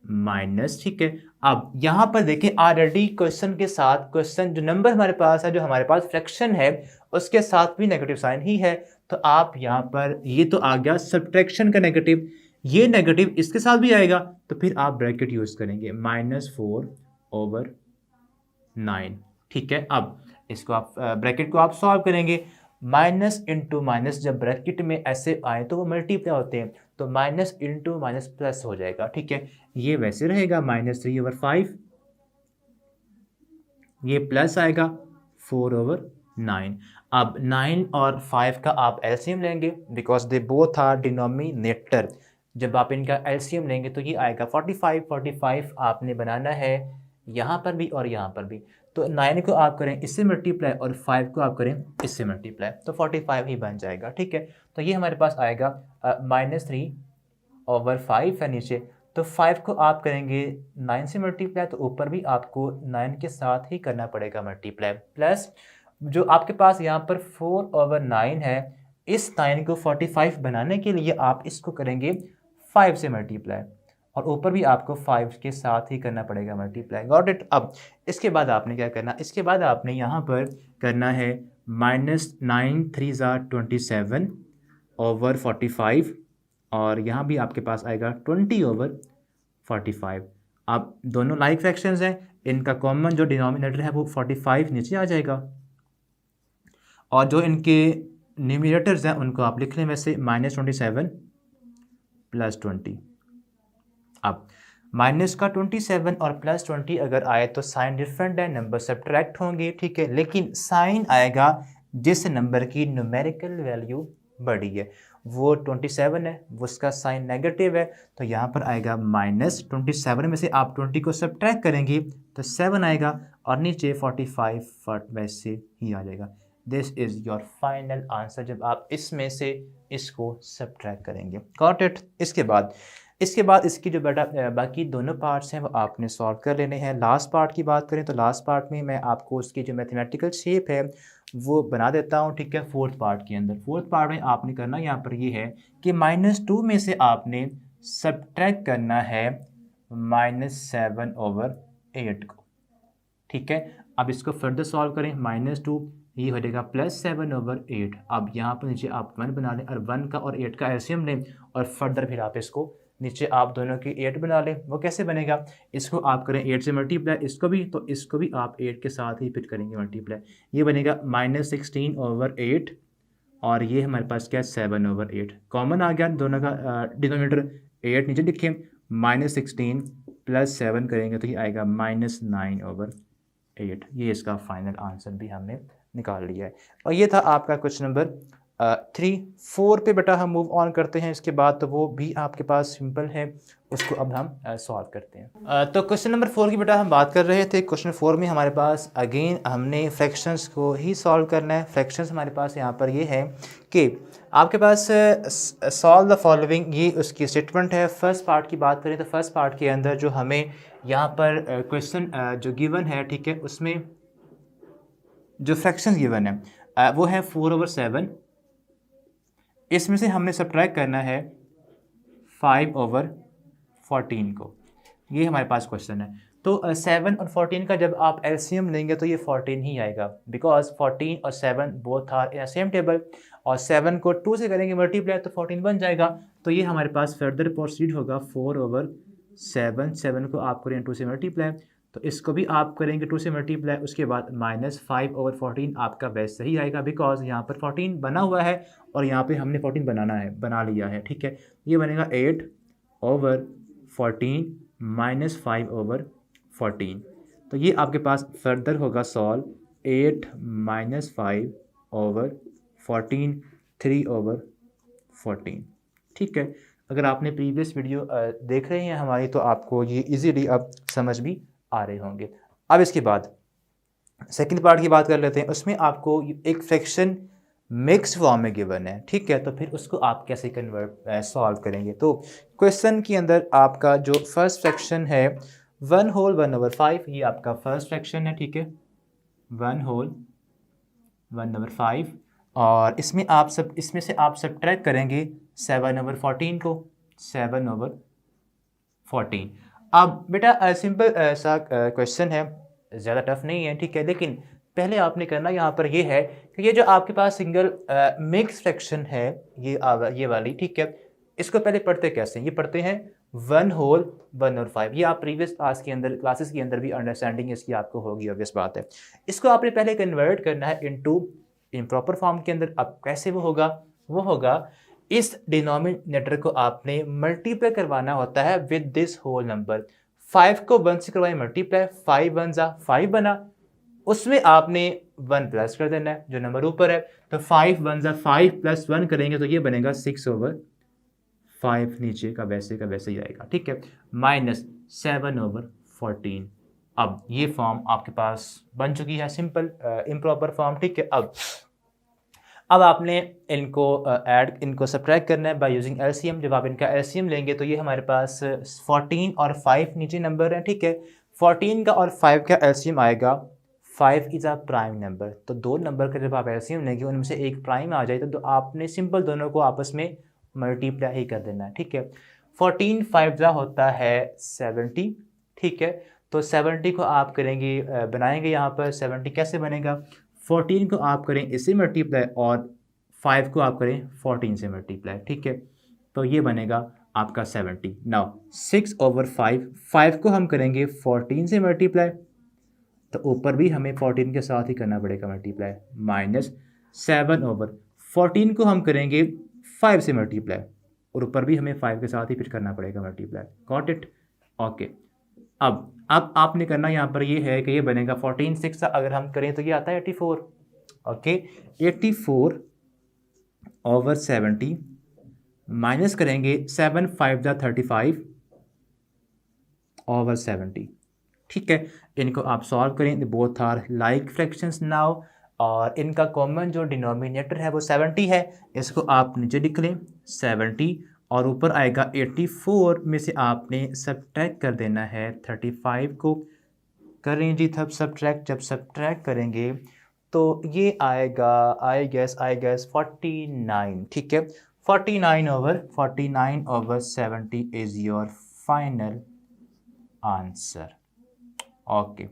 माइनस। ठीक है, अब यहाँ पर देखें ऑलरेडी क्वेश्चन के साथ, क्वेश्चन जो नंबर हमारे पास है, जो हमारे पास फ्रैक्शन है, उसके साथ भी नेगेटिव साइन ही है। तो आप यहाँ पर, ये तो आ गया सब्ट्रैक्शन का नेगेटिव, ये नेगेटिव इसके साथ भी आएगा, तो फिर आप ब्रैकेट यूज़ करेंगे -4/9। ठीक है, अब इसको आप ब्रैकेट को आप सॉल्व करेंगे। माइनस इंटू माइनस जब ब्रैकेट में ऐसे आए तो वो मल्टीप्लाई होते हैं, तो माइनस इंटू माइनस प्लस हो जाएगा। ठीक है, ये वैसे रहेगा -3/5, ये प्लस आएगा 4/9। अब 9 और 5 का आप एलसीएम लेंगे, because they both are denominator. जब आप इनका एलसीएम लेंगे तो ये आएगा 45 आपने बनाना है यहाँ पर भी और यहाँ पर भी। तो 9 को आप करें इससे मल्टीप्लाई और 5 को आप करें इससे मल्टीप्लाई, तो 45 ही बन जाएगा। ठीक है, तो ये हमारे पास आएगा -3/5 है नीचे, तो 5 को आप करेंगे 9 से मल्टीप्लाई, तो ऊपर भी आपको 9 के साथ ही करना पड़ेगा मल्टीप्लाई, प्लस जो आपके पास यहाँ पर 4/9 है, इस 9 को 45 बनाने के लिए आप इसको करेंगे 5 से मल्टीप्लाई, और ऊपर भी आपको 5 के साथ ही करना पड़ेगा मल्टीप्लाई। Got it. अब इसके बाद आपने क्या करना, इसके बाद आपने यहाँ पर करना है -9 3 27/45, और यहाँ भी आपके पास आएगा 20/45। अब दोनों लाइक फ्रैक्शंस हैं, इनका कॉमन जो डिनोमिनेटर है वो 45 नीचे आ जाएगा, और जो इनके न्यूमिनेटर्स हैं उनको आप लिख लें वैसे -27 + 20। अब माइनस का 27 और +20 अगर आए तो साइन डिफरेंट है, नंबर सब्ट्रैक्ट होंगे। ठीक है, लेकिन साइन आएगा जिस नंबर की न्यूमेरिकल वैल्यू बड़ी है, वो 27 है, वो उसका साइन नेगेटिव है, तो यहाँ पर आएगा -27 में से आप 20 को सब्ट्रैक्ट करेंगे तो 7 आएगा, और नीचे 45 वैसे ही आ जाएगा। This is your final answer जब आप इसमें से इसको सब्ट्रैक्ट करेंगे। Got it. इसके बाद इसकी जो बाकी दोनों पार्ट्स हैं वो आपने सॉल्व कर लेने हैं। लास्ट पार्ट की बात करें तो लास्ट पार्ट में मैं आपको उसकी जो मैथमेटिकल शेप है वो बना देता हूँ। ठीक है, फोर्थ पार्ट के अंदर, फोर्थ पार्ट में आपने करना यहाँ पर ये है कि -2 में से आपने सब्ट्रैक्ट करना है -7/8 को। ठीक है, अब इसको फर्दर सॉल्व करें, -2 ये हो जाएगा +7/8। अब यहाँ पर नीचे आप 1 बना लें और 1 का और 8 का एलसीएम लें, और फर्दर फिर आप इसको नीचे आप दोनों की 8 बना लें। वो कैसे बनेगा, इसको आप करें 8 से मल्टीप्लाई, इसको भी, तो इसको भी आप 8 के साथ ही फिर करेंगे मल्टीप्लाई। ये बनेगा -16/8 और ये हमारे पास क्या है 7/8। कॉमन आ गया दोनों का डिनोमिनेटर 8 नीचे लिखें, -16 + 7 करेंगे तो ये आएगा -9/8। ये इसका फाइनल आंसर भी हमने निकाल लिया है। और ये था आपका क्वेश्चन नंबर 3। 4 पे बेटा हम मूव ऑन करते हैं इसके बाद, तो वो भी आपके पास सिंपल है, उसको अब हम सॉल्व करते हैं। तो क्वेश्चन नंबर 4 की बेटा हम बात कर रहे थे। क्वेश्चन 4 में हमारे पास अगेन हमने फ्रैक्शंस को ही सॉल्व करना है। फ्रैक्शंस हमारे पास यहाँ पर ये है कि आपके पास सॉल्व द फॉलोइंग, ये उसकी स्टेटमेंट है। फर्स्ट पार्ट की बात करें तो फर्स्ट पार्ट के अंदर जो हमें यहाँ पर क्वेश्चन जो गिवन है, ठीक है, उसमें जो फ्रैक्शन गिवन है वो है 4/7। इसमें से हमने सब्ट्रैक्ट करना है 5/14 को। ये हमारे पास क्वेश्चन है। तो 7 और 14 का जब आप एलसीएम लेंगे तो ये 14 ही आएगा, बिकॉज 14 और 7 both are in same table, और 7 को 2 से करेंगे मल्टीप्लाई तो 14 बन जाएगा। तो ये हमारे पास फर्दर प्रोसीड होगा 4/7। 7 को आप करें 2 से मल्टीप्लाई, तो इसको भी आप करेंगे 2 से मल्टीप्लाई, उसके बाद -5/14 आपका बेस सही आएगा, बिकॉज यहाँ पर 14 बना हुआ है और यहाँ पे हमने 14 बना लिया है, ठीक है। ये बनेगा 8/14 -5/14। तो ये आपके पास फर्दर होगा सॉल्व 8 - 5/14 3/14, ठीक है। अगर आपने प्रीवियस वीडियो देख रहे हैं हमारी, तो आपको ये इजीली अब समझ भी आ रहे होंगे। अब इसके बाद सेकंड पार्ट की बात कर लेते हैं। उसमें आपको एक फ्रैक्शन मिक्स फॉर्म में गिवन है, ठीक है, तो फिर उसको आप कैसे कन्वर्ट सॉल्व करेंगे। तो क्वेश्चन के अंदर आपका जो फर्स्ट फ्रैक्शन है 1 होल 1/5, ये आपका फर्स्ट फ्रैक्शन है, ठीक है, 1 होल 1/5। और इसमें से आप सब्ट्रैक्ट करेंगे 7/14 को, 7/14। अब बेटा सिंपल सा क्वेश्चन है, ज़्यादा टफ नहीं है, ठीक है, लेकिन पहले आपने करना यहाँ पर ये है कि ये जो आपके पास सिंगल मिक्स फ्रैक्शन है, ये वाली, ठीक है, इसको पहले पढ़ते कैसे हैं, ये पढ़ते हैं 1 होल 1/5। ये आप प्रीवियस क्लासेस के अंदर भी अंडरस्टैंडिंग इसकी आपको होगी, ऑब्वियस बात है। इसको आपने पहले कन्वर्ट करना है इनटू इम्प्रॉपर फॉर्म के अंदर। अब कैसे वो होगा, इस डिनोमिनेटर को आपने मल्टीप्लाई करवाना होता है विद दिस होल नंबर। 5 को 1 से करवाएं मल्टीप्लाई, 5 1 जा 5 बना, उसमें आपने 1 प्लस कर देना है जो नंबर ऊपर है। तो 5 1 जा 5 + 1 करेंगे तो ये बनेगा 6/5, नीचे का वैसे ही आएगा, ठीक है, -7/14। अब ये फॉर्म आपके पास बन चुकी है, सिंपल इम्प्रॉपर फॉर्म, ठीक है। अब आपने इनको सब्ट्रैक्ट करना है बाय यूजिंग एलसीएम। जब आप इनका एलसीएम लेंगे तो ये हमारे पास 14 और 5 नीचे नंबर है, ठीक है। 14 का और 5 का एलसीएम आएगा, 5 इज़ अ प्राइम नंबर। तो दो नंबर का जब आप एलसीएम लेंगे उनमें से एक प्राइम आ जाए तो आपने सिंपल दोनों को आपस में मल्टीप्लाई ही कर देना है, ठीक है। 14 5 जा होता है 70, ठीक है। तो 70 को आप करेंगे बनाएंगे यहाँ पर 70 कैसे बनेगा, 14 को आप करें इससे मल्टीप्लाई और 5 को आप करें 14 से मल्टीप्लाई, ठीक है। तो ये बनेगा आपका 70। नाउ 6/5, 5 को हम करेंगे 14 से मल्टीप्लाई, तो ऊपर भी हमें 14 के साथ ही करना पड़ेगा मल्टीप्लाई, -7/14 को हम करेंगे 5 से मल्टीप्लाई और ऊपर भी हमें 5 के साथ ही फिर करना पड़ेगा मल्टीप्लाई। Got it, okay. अब आपने करना यहाँ पर ये है कि ये बनेगा 14 6 अगर हम करें तो ये आता है 84, ओके। 84/70 माइनस करेंगे 7 5 जा 35/70, ठीक है। इनको आप सॉल्व करें, both are like fractions now, और इनका कॉमन जो डिनोमिनेटर है वो 70 है। इसको आप नीचे लिख लें 70 और ऊपर आएगा 84 में से आपने सब्ट्रैक्ट कर देना है 35 को। करें जी तब सब्ट्रैक्ट, जब सब्ट्रैक्ट करेंगे तो ये आएगा आई गेस 49, ठीक है। 49/70 is your final answer, okay.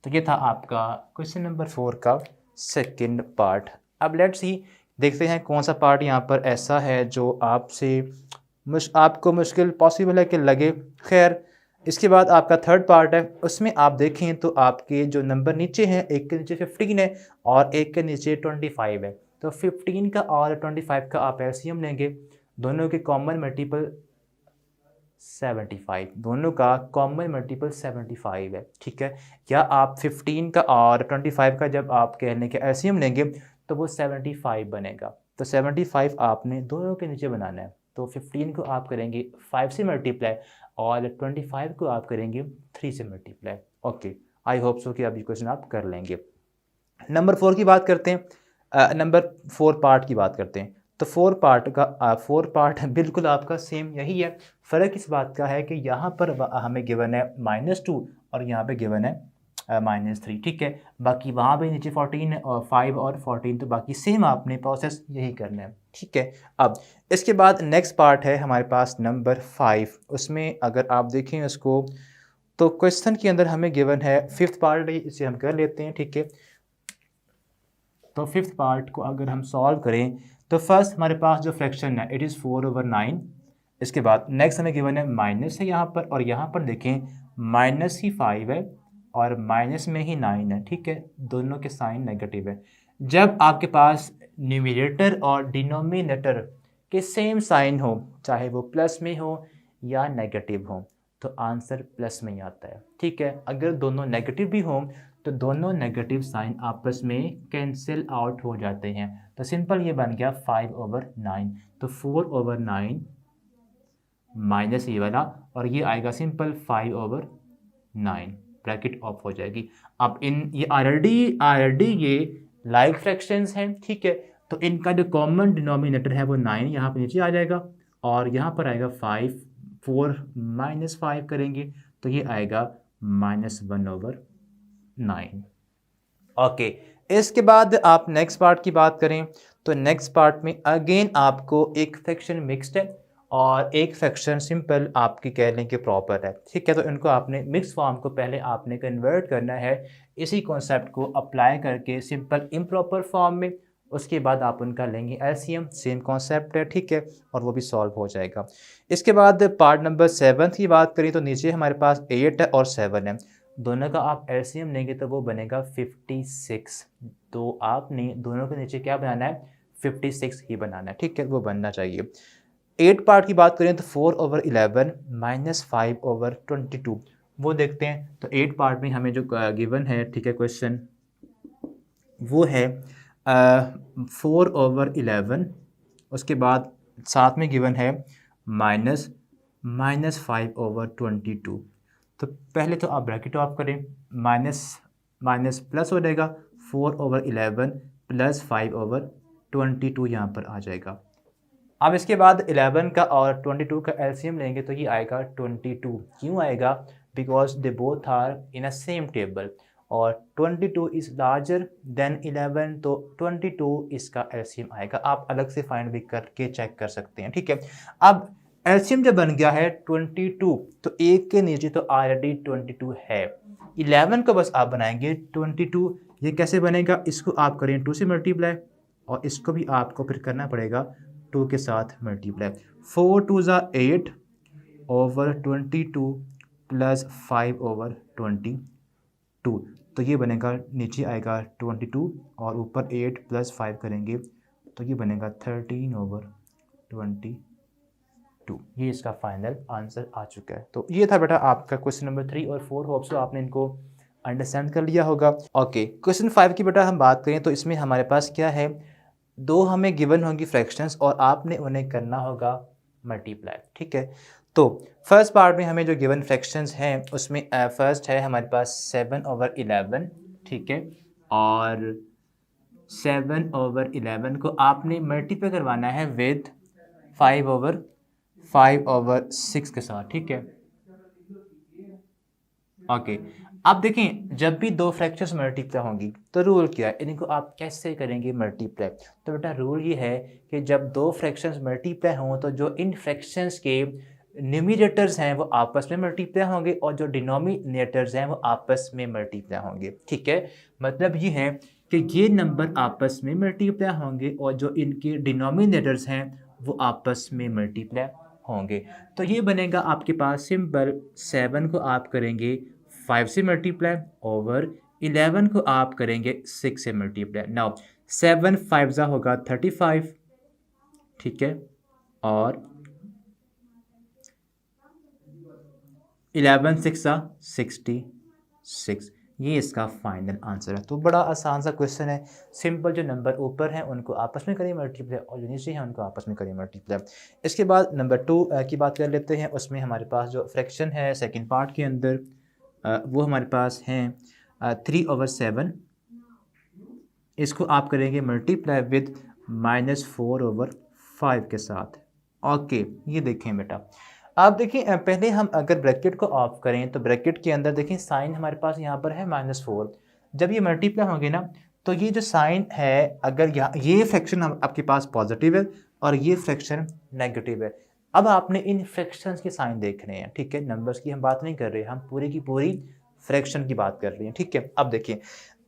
तो ये था आपका क्वेश्चन नंबर 4 का सेकंड पार्ट। अब लेट्स सी देखते हैं कौन सा पार्ट यहाँ पर ऐसा है जो आपसे आपको मुश्किल पॉसिबल है कि लगे। खैर, इसके बाद आपका थर्ड पार्ट है, उसमें आप देखें तो आपके जो नंबर नीचे हैं, एक के नीचे 15 है और एक के नीचे 25 है। तो 15 का और 25 का आप एलसीएम लेंगे, दोनों के कॉमन मल्टीपल 75, दोनों का कॉमन मल्टीपल 75 है, ठीक है। या आप 15 का और 25 का जब आप कहने के एलसीएम लेंगे तो वो 75 बनेगा। तो 75 आपने दोनों के नीचे बनाना है। तो 15 को आप करेंगे 5 से मल्टीप्लाई और 25 को आप करेंगे 3 से multiply. Okay, I hope so कि अब ये क्वेश्चन आप कर लेंगे। नंबर 4 की बात करते हैं, नंबर 4 पार्ट की बात करते हैं। तो 4 पार्ट बिल्कुल आपका सेम यही है। फ़र्क इस बात का है कि यहाँ पर हमें गिवन है -2 और यहाँ पे गिवन है -3, ठीक है। बाकी वहाँ पे नीचे 14 और 5 और 14, तो बाकी सेम आपने प्रोसेस यही करना है, ठीक है। अब इसके बाद नेक्स्ट पार्ट है हमारे पास नंबर 5। उसमें अगर आप देखें उसको तो क्वेश्चन के अंदर हमें गिवन है 5th पार्ट, इसे हम कर लेते हैं, ठीक है। तो 5th पार्ट को अगर हम सॉल्व करें तो फर्स्ट हमारे पास जो फ्रैक्शन है इट इज़ 4/9। इसके बाद नेक्स्ट हमें गिवन है माइनस है यहाँ पर, और यहाँ पर देखें माइनस ही 5 है और माइनस में ही 9 है, ठीक है। दोनों के साइन नेगेटिव है। जब आपके पास न्यूमरेटर और डिनोमिनेटर के सेम साइन हो, चाहे वो प्लस में हो या नेगेटिव हो, तो आंसर प्लस में ही आता है, ठीक है। अगर दोनों नेगेटिव भी हों तो दोनों नेगेटिव साइन आपस में कैंसिल आउट हो जाते हैं। तो सिंपल ये बन गया 5/9। तो 4/9 माइनस ये वाला, और ये आएगा सिंपल 5/9, ब्रैकेट ऑफ हो जाएगी। अब ये ऑलरेडी ये लाइक फ्रैक्शंस हैं, ठीक है। तो इनका जो कॉमन डिनोमिनेटर है वो 9 यहाँ पे नीचे आ जाएगा, और यहाँ पर आएगा 5, 4 - 5 करेंगे तो ये आएगा -1/9। ओके, इसके बाद आप नेक्स्ट पार्ट की बात करें तो नेक्स्ट पार्ट में अगेन आपको एक फ्रैक्शन मिक्स्ड है और एक फ्रैक्शन सिंपल आपकी कह लें कि प्रॉपर है, ठीक है। तो इनको आपने मिक्स फॉर्म को पहले आपने कन्वर्ट करना है इसी कॉन्सेप्ट को अप्लाई करके सिंपल इम्प्रॉपर फॉर्म में। उसके बाद आप उनका लेंगे एलसीएम, सेम कॉन्सेप्ट है, ठीक है, और वो भी सॉल्व हो जाएगा। इसके बाद पार्ट नंबर 7 की बात करें तो नीचे हमारे पास 8 है और 7 है, दोनों का आप एलसीएम लेंगे तो वो बनेगा 56। तो आपने दोनों के नीचे क्या बनाना है, 56 ही बनाना है, ठीक है, वो बनना चाहिए। 8 पार्ट की बात करें तो 4/11 -5/22 वो देखते हैं। तो 8 पार्ट में हमें जो गिवन है, ठीक है, क्वेश्चन वो है 4/11, उसके बाद साथ में गिवन है -5/22। तो पहले तो आप ब्रैकेट ऑफ करें, माइनस प्लस हो जाएगा, 4/11 + 5/22 यहाँ पर आ जाएगा। अब इसके बाद 11 का और 22 का एलसीएम लेंगे तो ये आएगा 22। क्यों आएगा, because they both are in a same table, और 22 इज़ लार्जर देन 11, तो 22 इसका एलसीएम आएगा। आप अलग से फाइंड भी करके चेक कर सकते हैं, ठीक है। अब एलसीएम जब बन गया है 22, तो एक के नीचे तो ऑलरेडी 22 है, 11 को बस आप बनाएंगे 22। ये कैसे बनेगा, इसको आप करें 2 से मल्टीप्लाई, और इसको भी आपको फिर करना पड़ेगा 2 के साथ मल्टीप्लाई। 4 2 = 8/22 + 5/22, तो ये बनेगा, नीचे आएगा 22 और ऊपर 8 + 5 करेंगे तो ये बनेगा 13/22। ये इसका फाइनल आंसर आ चुका है। तो ये था बेटा आपका क्वेश्चन नंबर 3 और 4। होप सो आपने इनको अंडरस्टैंड कर लिया होगा। ओके, क्वेश्चन 5 की बेटा हम बात करें तो इसमें हमारे पास क्या है, दो हमें गिवन होंगी फ्रैक्शंस और आपने उन्हें करना होगा मल्टीप्लाई, ठीक है। तो फर्स्ट पार्ट में हमें जो गिवन फ्रैक्शंस हैं उसमें फर्स्ट है हमारे पास 7/11, ठीक है, और 7/11 को आपने मल्टीप्लाई करवाना है विद 5/6 के साथ, ठीक है। ओके, आप देखें जब भी दो फ्रैक्शंस मल्टीप्लाई होंगी तो रूल क्या है, इनको आप कैसे करेंगे मल्टीप्लाई। तो बेटा रूल ये है कि जब दो फ्रैक्शंस मल्टीप्लाई हों तो जो इन फ्रैक्शंस के न्यूमरेटर्स हैं वो आपस में मल्टीप्लाई होंगे और जो डिनोमिनेटर्स हैं वो आपस में मल्टीप्लाई होंगे, ठीक है। मतलब ये है कि ये नंबर आपस में मल्टीप्लाई होंगे और जो इनके डिनोमिनेटर्स हैं वो आपस में मल्टीप्लाई होंगे। तो ये बनेगा आपके पास सिंपल 7 को आप करेंगे 5 से मल्टीप्लाई ओवर 11 को आप करेंगे 6 से मल्टीप्लाई। नाउ 7 5 जा होगा 35, ठीक है, और 11 6 जा 66। ये इसका फाइनल आंसर है। तो बड़ा आसान सा क्वेश्चन है, सिंपल। जो नंबर ऊपर हैं उनको आपस में करें मल्टीप्लाई और जो नीचे हैं उनको आपस में करें मल्टीप्लाई। इसके बाद नंबर 2 की बात कर लेते हैं। उसमें हमारे पास जो फ्रैक्शन है सेकंड पार्ट के अंदर वो हमारे पास हैं 3/7। इसको आप करेंगे मल्टीप्लाई विद -4/5 के साथ। ओके, ये देखें बेटा, आप देखिए पहले हम अगर ब्रैकेट को ऑफ करें तो ब्रैकेट के अंदर देखें साइन हमारे पास यहाँ पर है -4। जब ये मल्टीप्लाई होंगे ना तो ये जो साइन है, अगर यहाँ ये फ्रैक्शन आपके पास पॉजिटिव है और ये फ्रैक्शन नेगेटिव है। अब आपने इन फ्रैक्शंस के साइन देखने हैं, ठीक है। नंबर्स की हम बात नहीं कर रहे, हम पूरी की पूरी फ्रैक्शन की बात कर रहे हैं, ठीक है। अब देखिए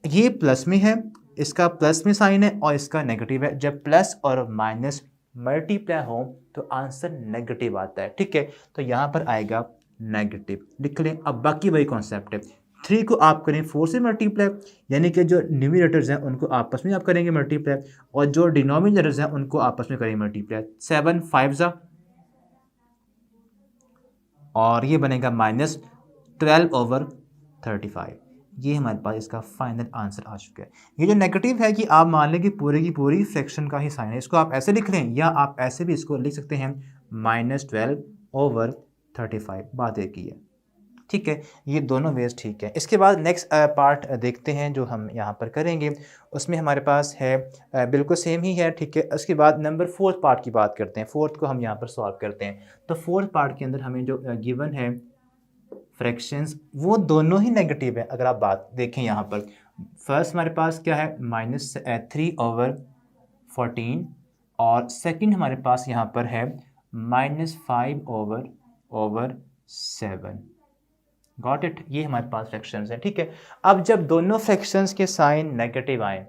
ये प्लस में है, इसका प्लस में साइन है और इसका नेगेटिव है। जब प्लस और माइनस मल्टीप्लाई हो तो आंसर नेगेटिव आता है, ठीक है। तो यहाँ पर आएगा नेगेटिव, लिख लें। अब बाकी वही कॉन्सेप्ट है, 3 को आप करें 4 से मल्टीप्लाई, यानी कि जो न्यूमरेटर्स हैं उनको आपस में आप करेंगे मल्टीप्लाई और जो डिनोमिनेटर्स हैं उनको आपस में करेंगे मल्टीप्लाई। 7 5 जा और ये बनेगा -12/35। ये हमारे पास इसका फाइनल आंसर आ चुका है। ये जो नेगेटिव है कि आप मान लें कि पूरी की पूरी फ्रैक्शन का ही साइन है, इसको आप ऐसे लिख लें या आप ऐसे भी इसको लिख सकते हैं -12/35। बात एक ही है, ठीक है। ये दोनों वेज ठीक है। इसके बाद नेक्स्ट पार्ट देखते हैं जो हम यहाँ पर करेंगे। उसमें हमारे पास है बिल्कुल सेम ही है, ठीक है। उसके बाद नंबर 4 पार्ट की बात करते हैं। 4 को हम यहाँ पर सॉल्व करते हैं। तो 4 पार्ट के अंदर हमें जो गिवन है फ्रैक्शंस वो दोनों ही नेगेटिव है। अगर आप बात देखें यहाँ पर फर्स्ट हमारे पास क्या है -3/14 और सेकंड हमारे पास यहाँ पर है -5/7। Got it. ये हमारे पास फ्रैक्शंस हैं, ठीक है। अब जब दोनों फ्रैक्शंस के साइन नेगेटिव आए,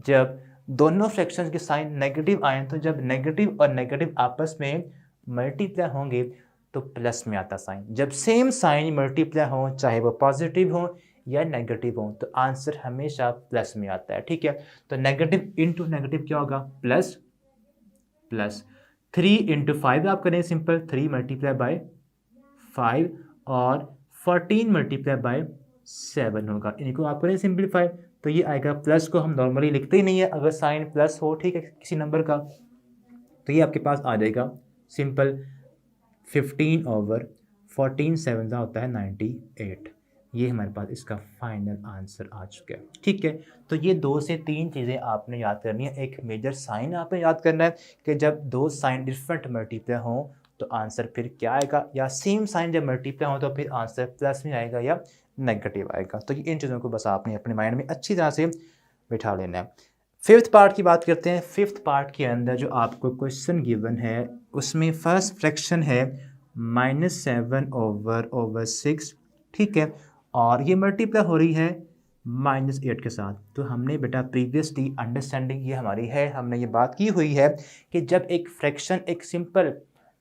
जब दोनों फ्रैक्शंस के साइन नेगेटिव आए, तो जब नेगेटिव और नेगेटिव आपस में मल्टीप्लाई होंगे तो प्लस में आता साइन। जब सेम साइन मल्टीप्लाई हो, चाहे वो पॉजिटिव हो या नेगेटिव हो, तो आंसर हमेशा प्लस में आता है, ठीक है। तो नेगेटिव इंटू नेगेटिव क्या होगा, प्लस प्लस। 3 × 5 आप करें सिंपल, 3 × 5 और 14 × 7 होगा। इनको आप करें सिंप्लीफाई तो ये आएगा। प्लस को हम नॉर्मली लिखते ही नहीं है अगर साइन प्लस हो, ठीक है, किसी नंबर का, तो ये आपके पास आ जाएगा सिंपल 15/14। 7 होता है 98। ये हमारे पास इसका फाइनल आंसर आ चुका है, ठीक है। तो ये 2 से 3 चीज़ें आपने याद करनी है। एक मेजर साइन आपने याद करना है कि जब दो साइन डिफरेंट मल्टीप्लाई हों तो आंसर फिर क्या आएगा, या सेम साइन जब मल्टीप्लाई हो तो फिर आंसर प्लस में आएगा या नेगेटिव आएगा। तो इन चीज़ों को बस आपने अपने माइंड में अच्छी तरह से बिठा लेना है। 5th पार्ट की बात करते हैं। 5th पार्ट के अंदर जो आपको क्वेश्चन गिवन है उसमें फर्स्ट फ्रैक्शन है -7/6, ठीक है, और ये मल्टीप्लाई हो रही है -8 के साथ। तो हमने बेटा प्रीवियसली अंडरस्टैंडिंग ये हमारी है, हमने ये बात की हुई है कि जब एक फ्रैक्शन एक सिंपल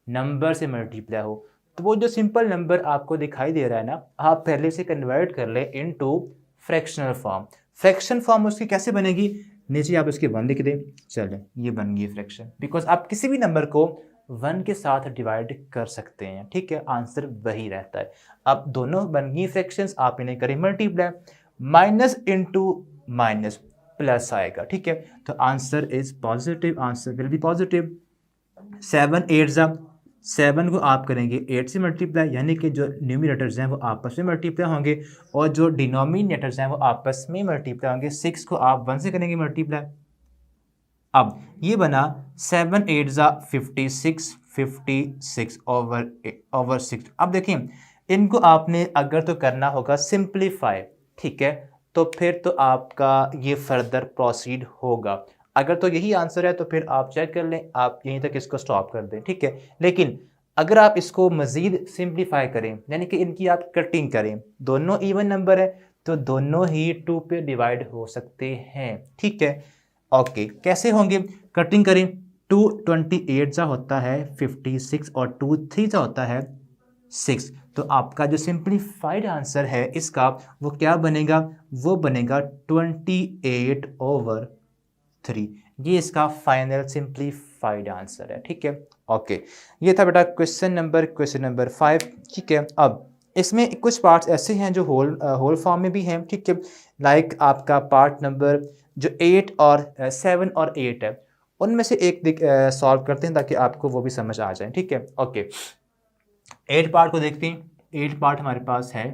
नंबर से मल्टीप्लाई हो तो वो जो सिंपल नंबर आपको दिखाई दे रहा है ना, आप पहले से कन्वर्ट कर ले into fractional form. Fraction form उसकी कैसे बनेगी, नीचे आप इसके 1 लिख दें, चलें ये बन गई फ्रैक्शन। बिकॉज आप किसी भी नंबर को 1 के साथ डिवाइड कर सकते हैं, ठीक है, आंसर वही रहता है। अब दोनों बन गई फ्रैक्शंस, आप इन्हें करें multiply, minus into minus plus आएगा, ठीक है। तो answer is positive, answer will be positive. 7 8 7 को आप करेंगे 8 से मल्टीप्लाई, यानी कि जो न्यूमरेटर्स हैं वो आपस में मल्टीप्लाई होंगे और जो डिनोमिनेटर्स हैं वो आपस में मल्टीप्लाई होंगे। 6 को आप 1 से करेंगे मल्टीप्लाई। अब ये बना 7 8 56, 56 ओवर 6। अब देखिए इनको आपने अगर तो करना होगा सिंप्लीफाई, ठीक है, तो फिर तो आपका ये फर्दर प्रोसीड होगा। अगर तो यही आंसर है तो फिर आप चेक कर लें, आप यहीं तक इसको स्टॉप कर दें, ठीक है। लेकिन अगर आप इसको मज़ीद सिंप्लीफाई करें, यानी कि इनकी आप कटिंग करें, दोनों इवन नंबर है तो दोनों ही 2 पे डिवाइड हो सकते हैं, ठीक है। ओके, कैसे होंगे, कटिंग करें 2 28 सा होता है 56 और 2 3 सा होता है 6। तो आपका जो सिंप्लीफाइड आंसर है इसका वो क्या बनेगा, वो बनेगा 28/3। ये इसका फाइनल सिंप्लीफाइड आंसर है। ठीक है, ओके। ये था बेटा क्वेश्चन नंबर 5। ठीक है, अब इसमें कुछ पार्ट्स ऐसे हैं जो होल फॉर्म में भी हैं। ठीक है, लाइक आपका पार्ट नंबर जो 8 और 7 और 8 है, उनमें से एक सॉल्व करते हैं ताकि आपको वो भी समझ आ जाए। ठीक है, ओके। 8 पार्ट को देखते हैं। 8 पार्ट हमारे पास है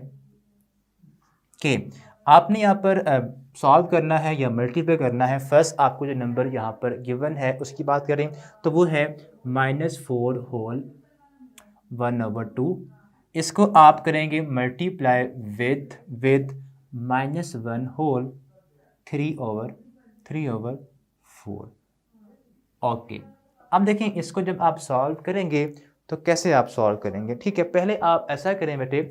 कि आपने यहाँ पर सॉल्व करना है या मल्टीप्लाई करना है। फर्स्ट आपको जो नंबर यहाँ पर गिवन है उसकी बात करें तो वो है -4 होल 1/2। इसको आप करेंगे मल्टीप्लाई विद -1 होल 3/4। ओके, अब देखें इसको जब आप सॉल्व करेंगे तो कैसे आप सॉल्व करेंगे। ठीक है, पहले आप ऐसा करें बेटे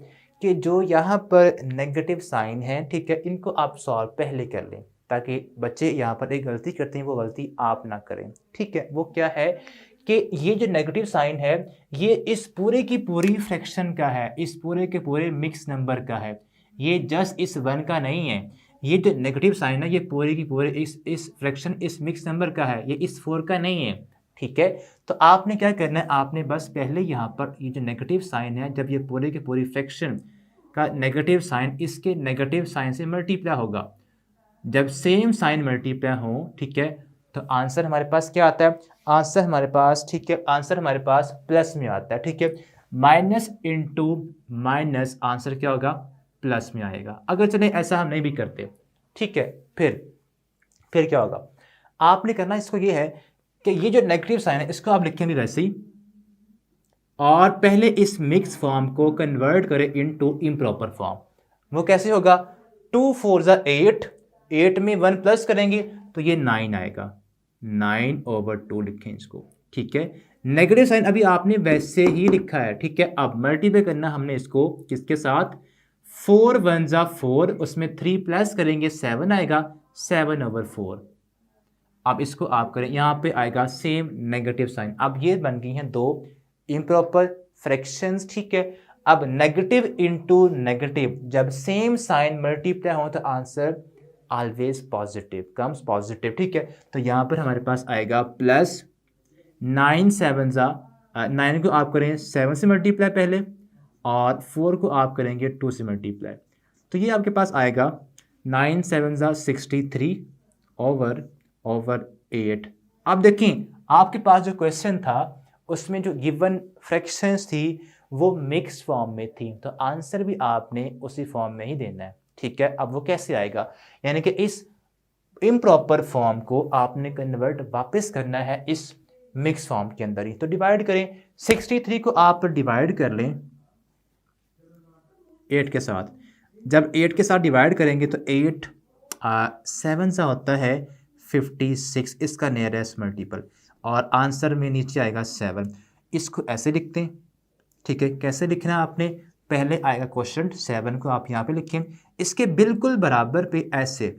कि जो यहाँ पर नेगेटिव साइन है, ठीक है, इनको आप सॉल्व पहले कर लें ताकि बच्चे यहाँ पर एक गलती करते हैं वो गलती आप ना करें। ठीक है, वो क्या है कि ये जो नेगेटिव साइन है ये इस पूरे की पूरी फ्रैक्शन का है, इस पूरे के पूरे मिक्स नंबर का है, ये जस्ट इस 1 का नहीं है। ये जो नेगेटिव साइन है ये पूरे की पूरे इस फ्रैक्शन इस मिक्स नंबर का है, ये इस 4 का नहीं है। ठीक है, तो आपने क्या करना है, आपने बस पहले यहाँ पर ये जो नेगेटिव साइन है, जब ये पूरे के पूरी फ्रैक्शन का नेगेटिव साइन इसके नेगेटिव साइन से मल्टीप्लाई होगा, जब सेम साइन मल्टीप्लाई हो, ठीक है, तो आंसर हमारे पास क्या आता है, आंसर हमारे पास, ठीक है, आंसर हमारे पास प्लस में आता है। ठीक है, माइनस इंटू माइनस आंसर क्या होगा, प्लस में आएगा। अगर चले ऐसा हम नहीं भी करते, ठीक है, फिर क्या होगा, आपने करना इसको ये है कि ये जो नेगेटिव साइन है इसको आप लिखेंगे वैसे ही, और पहले इस मिक्स फॉर्म को कन्वर्ट करें इनटू इम्प्रॉपर फॉर्म। वो कैसे होगा, 2 4 ज़ा 8, 8 में 1 प्लस करेंगे तो ये 9 आएगा, 9/2 लिखें इसको। ठीक है, नेगेटिव साइन अभी आपने वैसे ही लिखा है। ठीक है, अब मल्टीप्लाई करना हमने इसको किसके साथ, 4 1 ज़ा 4, उसमें 3 प्लस करेंगे 7 आएगा, 7/4। अब इसको आप करें, यहाँ पे आएगा सेम नेगेटिव साइन। अब ये बन गई हैं 2 इम्प्रॉपर फ्रैक्शंस। ठीक है, अब नेगेटिव इंटू नेगेटिव जब सेम साइन मल्टीप्लाई हो तो answer always positive comes positive. ठीक है, तो यहाँ पर हमारे पास आएगा प्लस 9 7 ज़ा 9 को आप करें 7 से मल्टीप्लाई पहले, और 4 को आप करेंगे 2 से मल्टीप्लाई, तो ये आपके पास आएगा 9 7 ज़ा 63 ओवर 8। अब देखें आपके पास जो क्वेश्चन था उसमें जो गिवन फ्रैक्शंस थी वो मिक्स फॉर्म में थी, तो आंसर भी आपने उसी फॉर्म में ही देना है। ठीक है, अब वो कैसे आएगा, यानी कि इस इम्प्रॉपर फॉर्म को आपने कन्वर्ट वापस करना है इस मिक्स फॉर्म के अंदर ही। तो डिवाइड करें, 63 को आप डिवाइड कर लें 8 के साथ। जब 8 के साथ डिवाइड करेंगे तो 8 7 सा होता है 56, इसका नियरेस्ट मल्टीपल, और आंसर में नीचे आएगा 7। इसको ऐसे लिखते हैं। ठीक है, कैसे लिखना है आपने, पहले आएगा क्वेश्चन 7 को आप यहाँ पे लिखें, इसके बिल्कुल बराबर पे ऐसे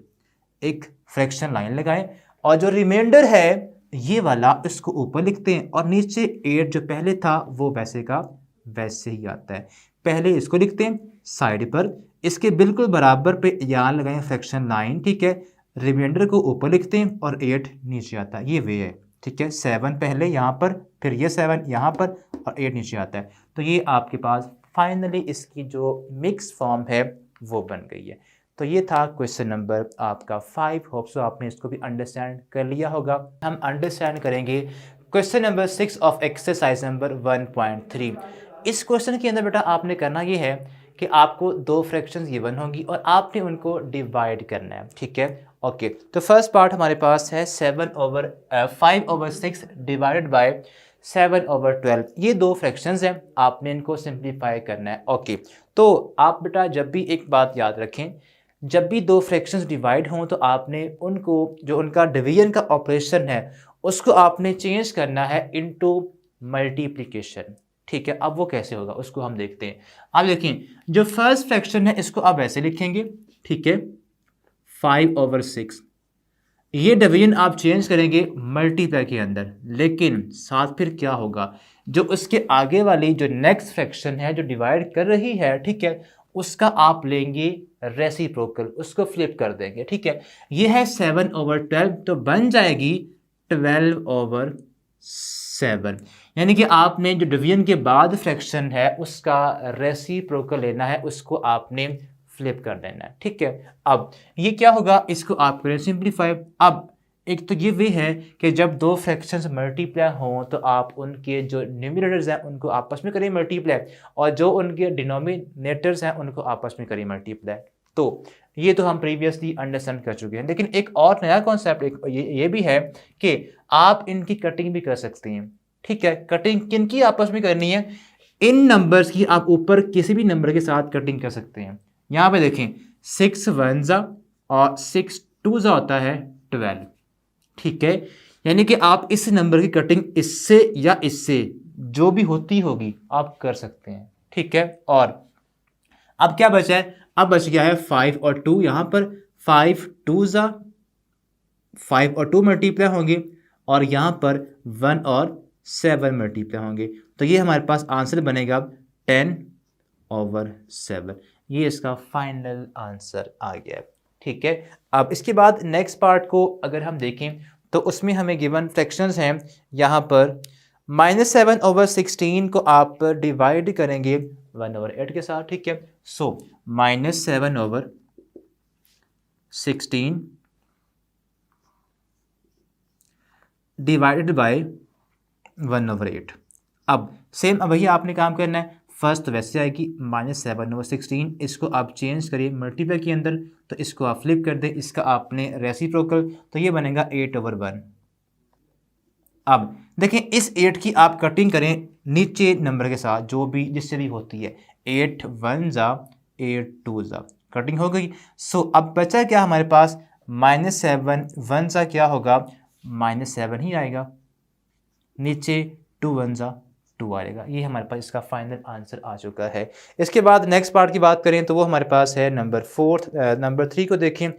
एक फ्रैक्शन लाइन लगाएं, और जो रिमाइंडर है ये वाला इसको ऊपर लिखते हैं, और नीचे 8 जो पहले था वो वैसे का वैसे ही आता है। पहले इसको लिखते हैं साइड पर, इसके बिल्कुल बराबर पे यहाँ लगाएं फ्रैक्शन लाइन। ठीक है, रिमाइंडर को ऊपर लिखते हैं और 8 नीचे आता है, ये वे है। ठीक है, 7 पहले यहाँ पर, फिर ये 7 यहाँ पर, और 8 नीचे आता है। तो ये आपके पास फाइनली इसकी जो मिक्स फॉर्म है वो बन गई है। तो ये था क्वेश्चन नंबर आपका 5। होप सो आपने इसको भी अंडरस्टैंड कर लिया होगा। हम अंडरस्टैंड करेंगे question number 6 of exercise number 1.3। इस क्वेश्चन के अंदर बेटा आपने करना ये है कि आपको 2 फ्रैक्शंस गिवन होंगी और आपने उनको डिवाइड करना है। ठीक है, ओके। तो फर्स्ट पार्ट हमारे पास है 5/6 डिवाइडेड बाय 7/12। ये 2 फ्रैक्शंस हैं, आपने इनको सिंप्लीफाई करना है। ओके, तो आप बेटा जब भी एक बात याद रखें, जब भी 2 फ्रैक्शंस डिवाइड हों तो आपने उनको जो उनका डिवीजन का ऑपरेशन है उसको आपने चेंज करना है इनटू मल्टीप्लिकेशन। ठीक है, अब वो कैसे होगा उसको हम देखते हैं। आप देखें जो फर्स्ट फ्रैक्शन है इसको आप ऐसे लिखेंगे। ठीक है, 5/6, ये डिवीजन आप चेंज करेंगे मल्टीप्लाई के अंदर, लेकिन साथ फिर क्या होगा, जो उसके आगे वाली जो नेक्स्ट फ्रैक्शन है जो डिवाइड कर रही है, ठीक है, उसका आप लेंगे रेसिप्रोकल, उसको फ्लिप कर देंगे, ठीक है। ये है 7/12, तो बन जाएगी 12/7। यानी कि आपने जो डिवीजन के बाद फ्रैक्शन है उसका रेसिप्रोकल लेना है, उसको आपने फ्लिप कर देना है, ठीक है। अब ये क्या होगा, इसको आप करें सिंप्लीफाई। अब एक तो ये वे है कि जब दो फ्रैक्शंस मल्टीप्लाई हों तो आप उनके जो न्यूमरेटर्स हैं उनको आपस में करिए मल्टीप्लाई, और जो उनके डिनोमिनेटर्स हैं उनको आपस में करिए मल्टीप्लाई। तो ये तो हम प्रीवियसली अंडरस्टैंड कर चुके हैं, लेकिन एक और नया कॉन्सेप्ट ये भी है कि आप इनकी कटिंग भी कर सकते हैं, ठीक है। कटिंग किन की आपस में करनी है, इन नंबर्स की आप ऊपर किसी भी नंबर के साथ कटिंग कर सकते हैं। यहाँ पे देखें 6 1 और 6 2 होता है 12, ठीक है। यानी कि आप इस नंबर की कटिंग इससे या इससे जो भी होती होगी आप कर सकते हैं, ठीक है। और अब क्या बचा है, अब बच गया है 5 और 2, यहाँ पर 5 2 5 और 2 मल्टीप्लाई होंगे, और यहाँ पर 1 और 7 मल्टीप्लाई होंगे, तो ये हमारे पास आंसर बनेगा 10/7। ये इसका फाइनल आंसर आ गया, ठीक है। अब इसके बाद नेक्स्ट पार्ट को अगर हम देखें तो उसमें हमें गिवन फ्रैक्शंस हैं, यहाँ पर -7/16 को आप डिवाइड करेंगे 1/8 के साथ, ठीक है। सो -7/16 डिवाइडेड बाय 1/8। अब सेम अब वही आपने काम करना है, फर्स्ट तो वैसे आएगी -7/16, इसको आप चेंज करिए मल्टीप्लाई के अंदर, तो इसको आप फ्लिप कर दें, इसका आपने रेसिप्रोकल, तो ये बनेगा 8/1। अब देखें इस 8 की आप कटिंग करें नीचे नंबर के साथ जो भी जिससे भी होती है, 8 1 8 2 कटिंग हो गई। सो अब बचा क्या हमारे पास, -7 1 क्या होगा, -7 ही आएगा, नीचे 2 1 2 आएगा। ये हमारे पास इसका फाइनल आंसर आ चुका है। इसके बाद नेक्स्ट पार्ट की बात करें तो वो हमारे पास है नंबर 3 को देखें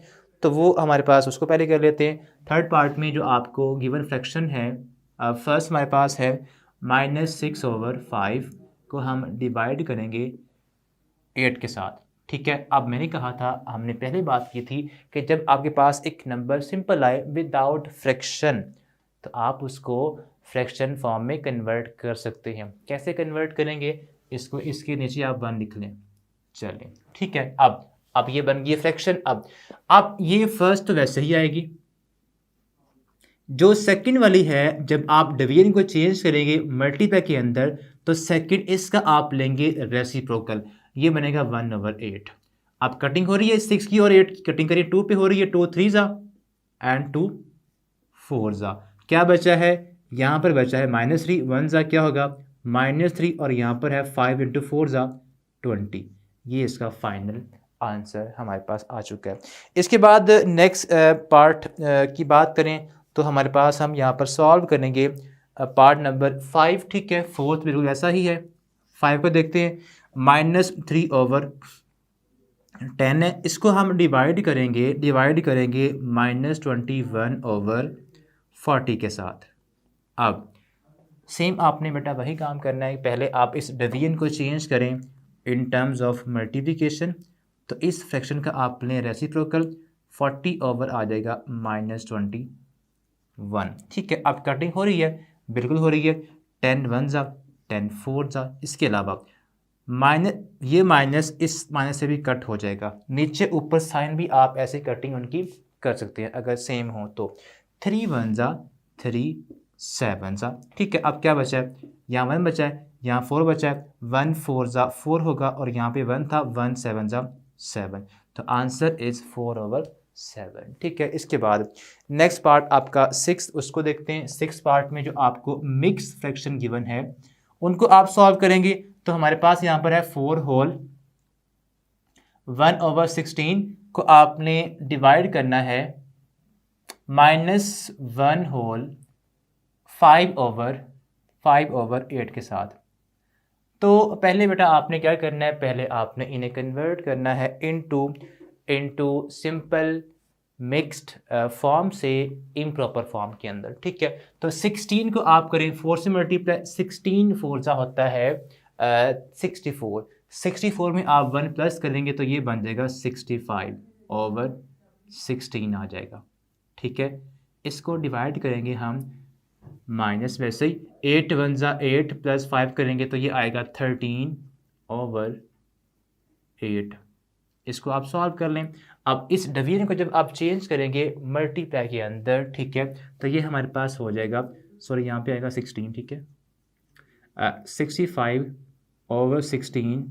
तो वो हमारे पास उसको पहले कर लेते हैं। थर्ड पार्ट में जो आपको गिवन फ्रैक्शन है, फर्स्ट हमारे पास है -6/5 को हम डिवाइड करेंगे 8 के साथ, ठीक है। अब मैंने कहा था, हमने पहले बात की थी कि जब आपके पास एक नंबर सिंपल आए विदाउट फ्रैक्शन तो आप उसको फ्रैक्शन फॉर्म में कन्वर्ट कर सकते हैं। कैसे कन्वर्ट करेंगे, इसको इसके नीचे आप 1 लिख लें, चलें, ठीक है। अब ये बन गई फ्रैक्शन। अब ये फर्स्ट तो वैसे ही आएगी, जो सेकंड वाली है जब आप डिवीजन को चेंज करेंगे मल्टीप्लाई के अंदर तो सेकंड इसका आप लेंगे रेसिप्रोकल, ये बनेगा 1/8। अब कटिंग हो रही है 6 की और 8 की कटिंग करिए, 2 पे हो रही है, 2 3 एंड 2 4 क्या बचा है, यहाँ पर बचा है -3 1 क्या होगा -3, और यहाँ पर है 5 × 4 20। ये इसका फाइनल आंसर हमारे पास आ चुका है। इसके बाद नेक्स्ट पार्ट की बात करें तो हमारे पास हम यहाँ पर सॉल्व करेंगे पार्ट नंबर 5, ठीक है। फोर्थ बिल्कुल ऐसा ही है। 5 को देखते हैं, -3/10 है, इसको हम डिवाइड करेंगे -21/40 के साथ। अब सेम आपने बेटा वही काम करना है, पहले आप इस डिवीजन को चेंज करें इन टर्म्स ऑफ मल्टीप्लिकेशन, तो इस फ्रैक्शन का आप लें रेसिप्रोकल, 40 आ जाएगा -21, ठीक है। अब कटिंग हो रही है, बिल्कुल हो रही है, 10 1 10 4 इसके अलावा ये माइनस इस माइनस से भी कट हो जाएगा, नीचे ऊपर साइन भी आप ऐसे कटिंग उनकी कर सकते हैं अगर सेम हो तो। 3 1 3 7 ठीक है। अब क्या बचा है, यहाँ 1 बचा है, यहाँ 4 बचा है, 1 4 4 होगा, और यहाँ पे 1 था, 1 7 7, तो आंसर इज 4/7, ठीक है। इसके बाद नेक्स्ट पार्ट आपका 6, उसको देखते हैं। 6 पार्ट में जो आपको मिक्स फ्रैक्शन गिवन है उनको आप सॉल्व करेंगे, तो हमारे पास यहाँ पर है 4 होल 1/16 को आपने डिवाइड करना है -1 होल 5/8 के साथ। तो पहले बेटा आपने क्या करना है, पहले आपने इन्हें कन्वर्ट करना है इनटू सिंपल मिक्स्ड फॉर्म से इम्प्रॉपर फॉर्म के अंदर, ठीक है। तो 16 को आप करें 4 से मल्टीप्लाई, 16 4 जा होता है 64, 64 में आप 1 प्लस करेंगे तो ये बन जाएगा 65 ओवर 16 आ जाएगा, ठीक है। इसको डिवाइड करेंगे हम माइनस, वैसे ही 8 1 जा 8 प्लस 5 करेंगे तो ये आएगा 13 ओवर 8। इसको आप सॉल्व कर लें। अब इस डिवीजन को जब आप चेंज करेंगे मल्टीप्लाई के अंदर, ठीक है, तो ये हमारे पास हो जाएगा, सॉरी यहाँ पे आएगा 16, ठीक है, 65 ओवर 16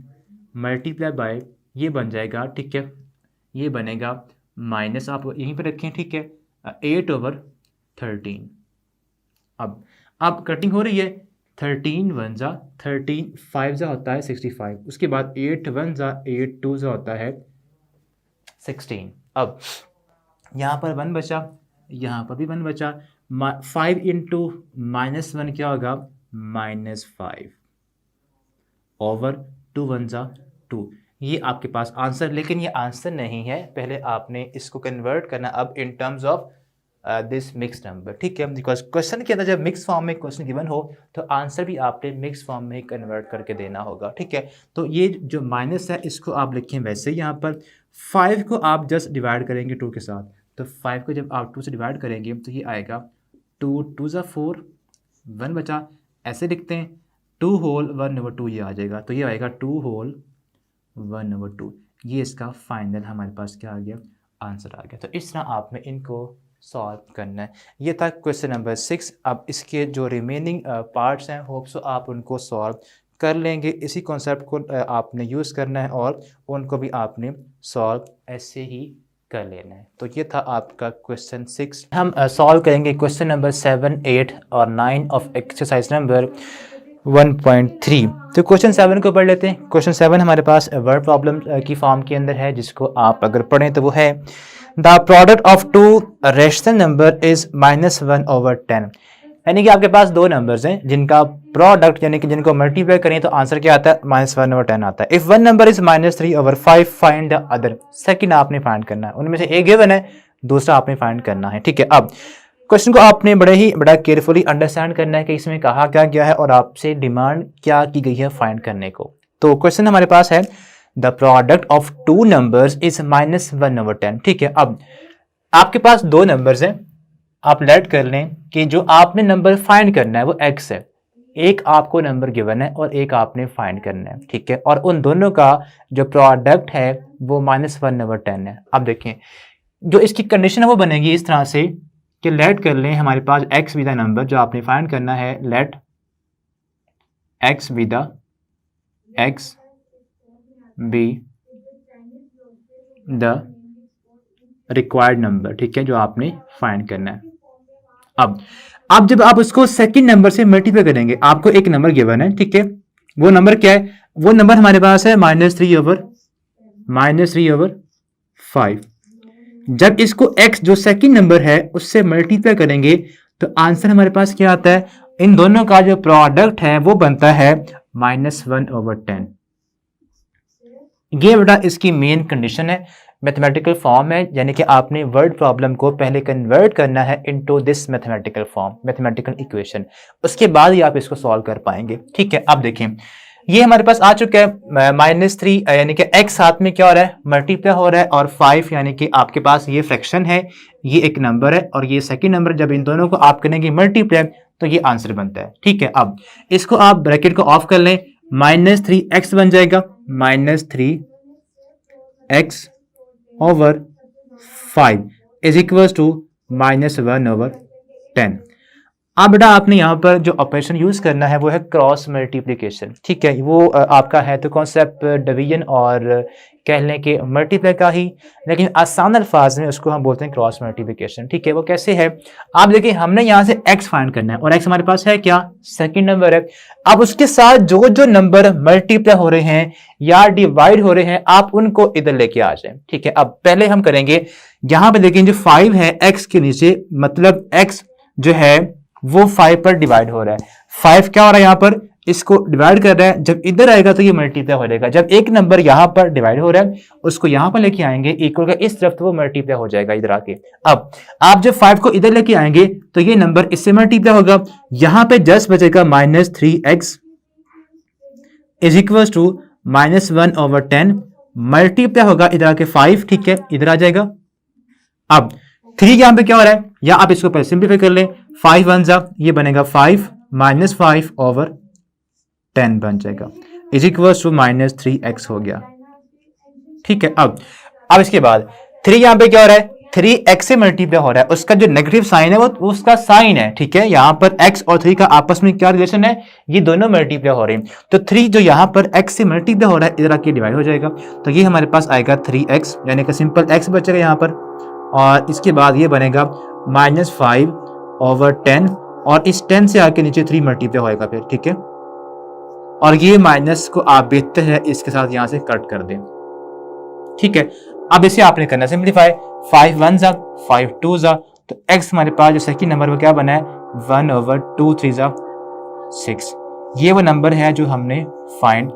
मल्टीप्लाई बाय ये बन जाएगा, ठीक है, ये बनेगा माइनस, आप यहीं पे रखें, ठीक है, 8 ओवर 13। अब कटिंग हो रही है, 13 1 जा 13, 5 जा होता है 65, उसके बाद 8 1 जा 8, 2 जा होता है 16। अब यहाँ पर 1 बचा, यहाँ पर भी 1 बचा, 5 इंटू -1 क्या होगा, -5 ओवर 2 1 जा 2। ये आपके पास आंसर, लेकिन ये आंसर नहीं है, पहले आपने इसको कन्वर्ट करना अब in terms of this mix number, ठीक है, बिकॉज क्वेश्चन के अंदर जब मिक्स फॉर्म में क्वेश्चन गिवन हो तो आंसर भी आपने मिक्स फॉर्म में कन्वर्ट करके देना होगा, ठीक है। तो ये जो माइनस है इसको आप लिखें वैसे ही, यहाँ पर 5 को आप जस्ट डिवाइड करेंगे 2 के साथ, तो 5 को जब आप 2 से डिवाइड करेंगे तो ये आएगा 2 2 जा 4, 1 बचा, ऐसे लिखते हैं 2 होल 1 ओवर 2 ये आ जाएगा, तो ये आएगा 2 होल 1 ओवर 2। ये इसका फाइनल हमारे पास क्या आ गया, आंसर आ गया। तो इस तरह आपने इनको सॉल्व करना है। ये था क्वेश्चन नंबर 6। अब इसके जो रिमेनिंग पार्ट्स हैं होप सो आप उनको सॉल्व कर लेंगे। इसी कॉन्सेप्ट को आपने यूज़ करना है और उनको भी आपने सॉल्व ऐसे ही कर लेना है। तो ये था आपका क्वेश्चन 6। हम सॉल्व करेंगे क्वेश्चन नंबर 7, 8 और 9 ऑफ एक्सरसाइज नंबर 1.3। तो क्वेश्चन 7 को पढ़ लेते हैं। क्वेश्चन 7 हमारे पास वर्ड प्रॉब्लम की फॉर्म के अंदर है, जिसको आप अगर पढ़ें तो वो है the product of two rational number is -1 over 10। यानी कि आपके पास दो नंबर्स हैं जिनका प्रोडक्ट यानी कि जिनको मल्टीप्लाई करें तो आंसर क्या आता है, -1 ओवर 10 आता है। If one number is -3 over 5 find the other. Second आपने फाइंड करना है, उनमें से एक गिवन है, दूसरा आपने फाइंड करना है, ठीक है। अब क्वेश्चन को आपने बड़ा केयरफुली अंडरस्टैंड करना है कि इसमें कहा क्या गया है और आपसे डिमांड क्या की गई है फाइंड करने को। तो क्वेश्चन हमारे पास है the product of two numbers is -1 over 10, ठीक है। अब आपके पास दो नंबर्स हैं, आप लेट कर लें कि जो आपने नंबर फाइंड करना है वो x है, एक आपको नंबर गिवन है और एक आपने फाइंड करना है, ठीक है। और उन दोनों का जो प्रोडक्ट है वो -1 ओवर 10 है। अब देखें जो इसकी कंडीशन है वो बनेगी इस तरह से कि लेट कर लें हमारे पास x विद द नंबर जो आपने फाइंड करना है, let x with the x be the required number, ठीक है, जो आपने फाइंड करना है। अब जब आप उसको सेकंड नंबर से मल्टीप्लाई करेंगे, आपको एक नंबर गिवन है, ठीक है, वो नंबर क्या है, वो नंबर हमारे पास है -3 ओवर 5। जब इसको x जो सेकंड नंबर है उससे मल्टीप्लाई करेंगे तो आंसर हमारे पास क्या आता है, इन दोनों का जो प्रोडक्ट है वो बनता है -1 ओवर 10। ये बेटा इसकी मेन कंडीशन है, मैथमेटिकल फॉर्म है, यानी कि आपने वर्ड प्रॉब्लम को पहले कन्वर्ट करना है into this mathematical form, mathematical equation, उसके बाद ही आप इसको सॉल्व कर पाएंगे, ठीक है। अब देखें ये हमारे पास आ चुका है -3 यानी कि x साथ में क्या हो रहा है, मल्टीप्लाई हो रहा है, और 5 यानी कि आपके पास ये फ्रैक्शन है, ये एक नंबर है और ये सेकंड नंबर, जब इन दोनों को आप करेंगे मल्टीप्लाई तो ये आंसर बनता है, ठीक है। अब इसको आप ब्रैकेट को ऑफ कर लें, -3x बन जाएगा, -3x over 5 is equal to -1 over 10। अब बेटा आपने यहाँ पर जो ऑपरेशन यूज करना है वो है क्रॉस मल्टीप्लिकेशन, ठीक है। वो आपका है तो कॉन्सेप्ट डिवीजन और कह लें कि मल्टीप्लाई का ही, लेकिन आसान अल्फाज में उसको हम बोलते हैं क्रॉस मल्टीप्लिकेशन, ठीक है। वो कैसे है, आप देखिए हमने यहाँ से x फाइंड करना है और x हमारे पास है क्या, सेकंड नंबर है। अब उसके साथ जो जो नंबर मल्टीप्लाई हो रहे हैं या डिवाइड हो रहे हैं आप उनको इधर लेके आ जाए, ठीक है। अब पहले हम करेंगे यहाँ पे देखें जो 5 है x के नीचे, मतलब x जो है वो 5 पर डिवाइड हो रहा है। 5 क्या हो रहा है यहाँ पर, इसको डिवाइड कर रहा है, जब इधर आएगा तो ये मल्टीप्लाई हो जाएगा। जब एक नंबर यहाँ पर डिवाइड हो रहा है उसको यहाँ पर लेके आएंगे इक्वल का इस तरफ, तो वो मल्टीप्लाई हो जाएगा इधर आके। अब आप जब 5 को इधर लेके आएंगे तो ये नंबर इससे मल्टीप्लाई होगा, यहाँ पे जस्ट बचेगा -3x is equal to -1/10 multiply होगा इधर आके 5, ठीक है, इधर आ जाएगा। अब 3 यहाँ पे क्या हो रहा है, या आप इसको पहले सिंप्लीफाई कर लें, 5 1 जा, ये बनेगा 5 -5/10 बन जाएगा इज इक्वल टू -3x हो गया, ठीक है। अब इसके बाद 3 यहाँ पे क्या हो रहा है, 3x से मल्टीप्लाई हो रहा है, उसका जो नेगेटिव साइन है वो उसका साइन है, ठीक है। यहाँ पर x और 3 का आपस में क्या रिलेशन है, ये दोनों मल्टीप्लाई हो रहे हैं। तो 3 जो यहाँ पर x से मल्टीप्लाई हो रहा है इधर आके डिवाइड हो जाएगा, तो ये हमारे पास आएगा 3x, यानी कि सिंपल x बचेगा यहाँ पर, और इसके बाद ये बनेगा -5/10, और इस 10 से आके नीचे 3 मल्टीप्लाई होएगा फिर, ठीक है। और ये माइनस को आप बेहतर है इसके साथ यहाँ से कट कर दें, ठीक है। अब इसे आपने करना सिंप्लीफाई, 5 1 जा, 5 2 जा, तो x हमारे पास जो सेकंड नंबर वो क्या बना है, 1/2 3 जा 6। ये वो नंबर है जो हमने फाइंड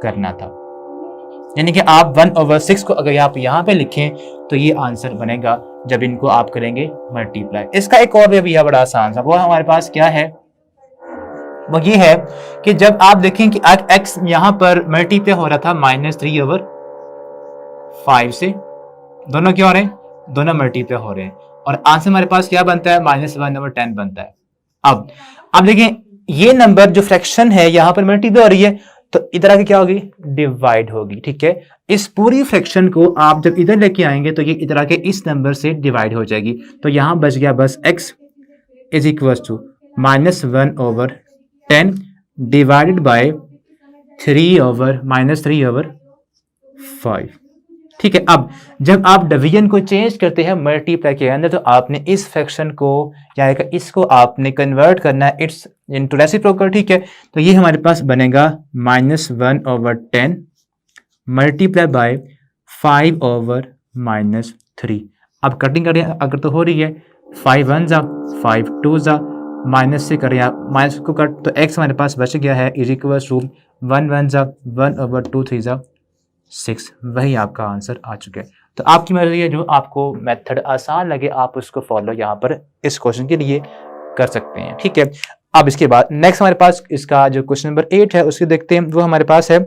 करना था, यानी कि आप 1/6 को अगर आप यहाँ पे लिखें तो ये आंसर बनेगा जब इनको आप करेंगे मल्टीप्लाई। इसका एक और वे भी है बड़ा आसान सा, वो हमारे पास क्या है, वो ये है कि जब आप देखें कि x यहाँ पर मल्टीप्लाई हो रहा था -3/5 से, दोनों क्या हो रहे हैं, दोनों मल्टीप्लाई हो रहे हैं, और आंसर हमारे पास क्या बनता है, -1/10 बनता है। अब देखें ये नंबर जो फ्रैक्शन है यहाँ पर मल्टीप्लाई हो रही है, तो इधर आके क्या होगी, डिवाइड होगी, ठीक है। इस पूरी फ्रैक्शन को आप जब इधर लेके आएंगे तो ये इधर आके इस नंबर से डिवाइड हो जाएगी, तो यहाँ बच गया बस x is equal to -1/10 divided by 3/5, ठीक है। अब जब आप डिवीजन को चेंज करते हैं मल्टीप्लाई के अंदर, तो आपने इस फ्रैक्शन को या इसको आपने कन्वर्ट करना है इट्स इनटू रेसिप्रोकल, ठीक है। तो ये हमारे पास बनेगा -1/10 मल्टीप्लाई बाय 5/-3। अब कटिंग करें अगर तो हो रही है, 5 1 जा, 5 2 जा, माइनस से करें आप माइनस को कट, तो x हमारे पास बच गया है इज इक्वल टू 1 1 जा, 1/2 3 जा 6, वही आपका आंसर आ चुका है। तो आपकी मर्जी है, जो आपको मेथड आसान लगे आप उसको फॉलो यहाँ पर इस क्वेश्चन के लिए कर सकते हैं, ठीक है। अब इसके बाद नेक्स्ट हमारे पास इसका जो क्वेश्चन नंबर 8 है उसको देखते हैं। वो हमारे पास है,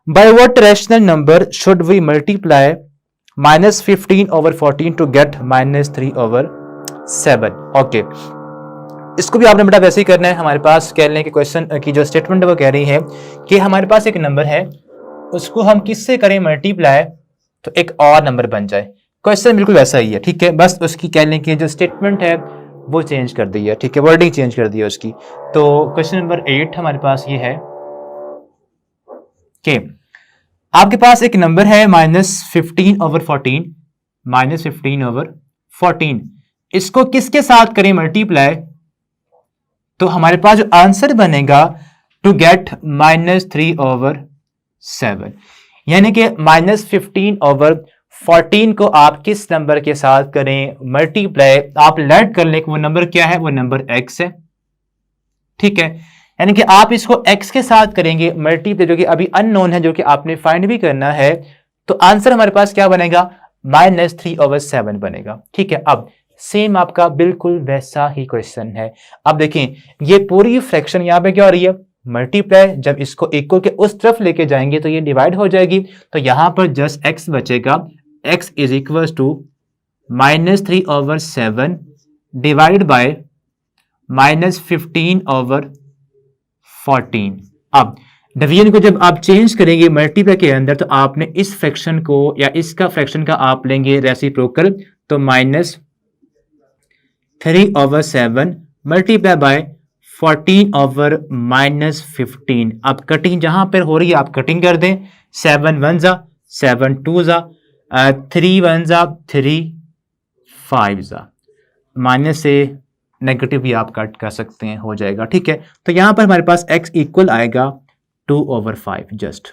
by what rational number should we multiply -15/14 to get -3/7। Okay, इसको भी आपने बेटा वैसे ही करना है। हमारे पास कह लें कि क्वेश्चन की जो स्टेटमेंट है वो कह रही है कि हमारे पास एक नंबर है, उसको हम किससे करें मल्टीप्लाई तो एक और नंबर बन जाए। क्वेश्चन बिल्कुल वैसा ही है, ठीक है, बस उसकी कह लें कि जो स्टेटमेंट है वो चेंज कर दी है, ठीक है, वर्डिंग चेंज कर दी है उसकी। तो क्वेश्चन नंबर 8 हमारे पास ये है कि आपके पास एक नंबर है -15/14, इसको किसके साथ करें मल्टीप्लाई, तो हमारे पास जो आंसर बनेगा टू गेट -3/7, यानी कि -15/14 को आप किस नंबर के साथ करें मल्टीप्लाई, आप लेट कर लें वो नंबर क्या है, वो नंबर x है, ठीक है। यानी कि आप इसको x के साथ करेंगे मल्टीप्लाई, जो कि अभी अननोन है, जो कि आपने फाइंड भी करना है, तो आंसर हमारे पास क्या बनेगा, -3/7 बनेगा, ठीक है। अब सेम आपका बिल्कुल वैसा ही क्वेश्चन है। अब देखें ये पूरी फ्रैक्शन यहाँ पे क्या हो रही है, मल्टीप्लाई, जब इसको इक्वल के उस तरफ लेके जाएंगे तो ये डिवाइड हो जाएगी, तो यहां पर जस्ट x बचेगा, x is equal to -3/7 divided by -15/14। अब डिवीजन को जब आप चेंज करेंगे मल्टीप्लाई के अंदर, तो आपने इस फ्रैक्शन को या इसका फ्रैक्शन का आप लेंगे रेसिप्रोकल, तो -3/7 मल्टीप्लाई बाय 14/-15। अब कटिंग जहां पर हो रही है आप कटिंग कर दें, 7 1 जा, 7 2 जा, 3 1 जा, 3 5 जा, माइनस से नेगेटिव भी आप कट कर सकते हैं, हो जाएगा, ठीक है। तो यहां पर हमारे पास x इक्वल आएगा 2/5 जस्ट,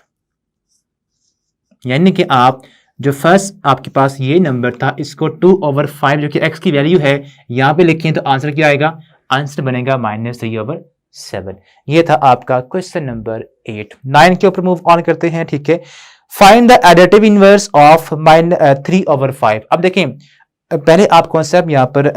यानी कि आप जो फर्स्ट आपके पास ये नंबर था इसको 2/5 जो कि x की वैल्यू है यहाँ पे लिखें, तो आंसर क्या आएगा, आंसर बनेगा -3/7। 7। ये था आपका क्वेश्चन नंबर 8। 9 के ऊपर मूव ऑन करते हैं, ठीक है। Find the additive inverse of 3/5। अब देखें, पहले आप कॉन्सेप्ट यहाँ पर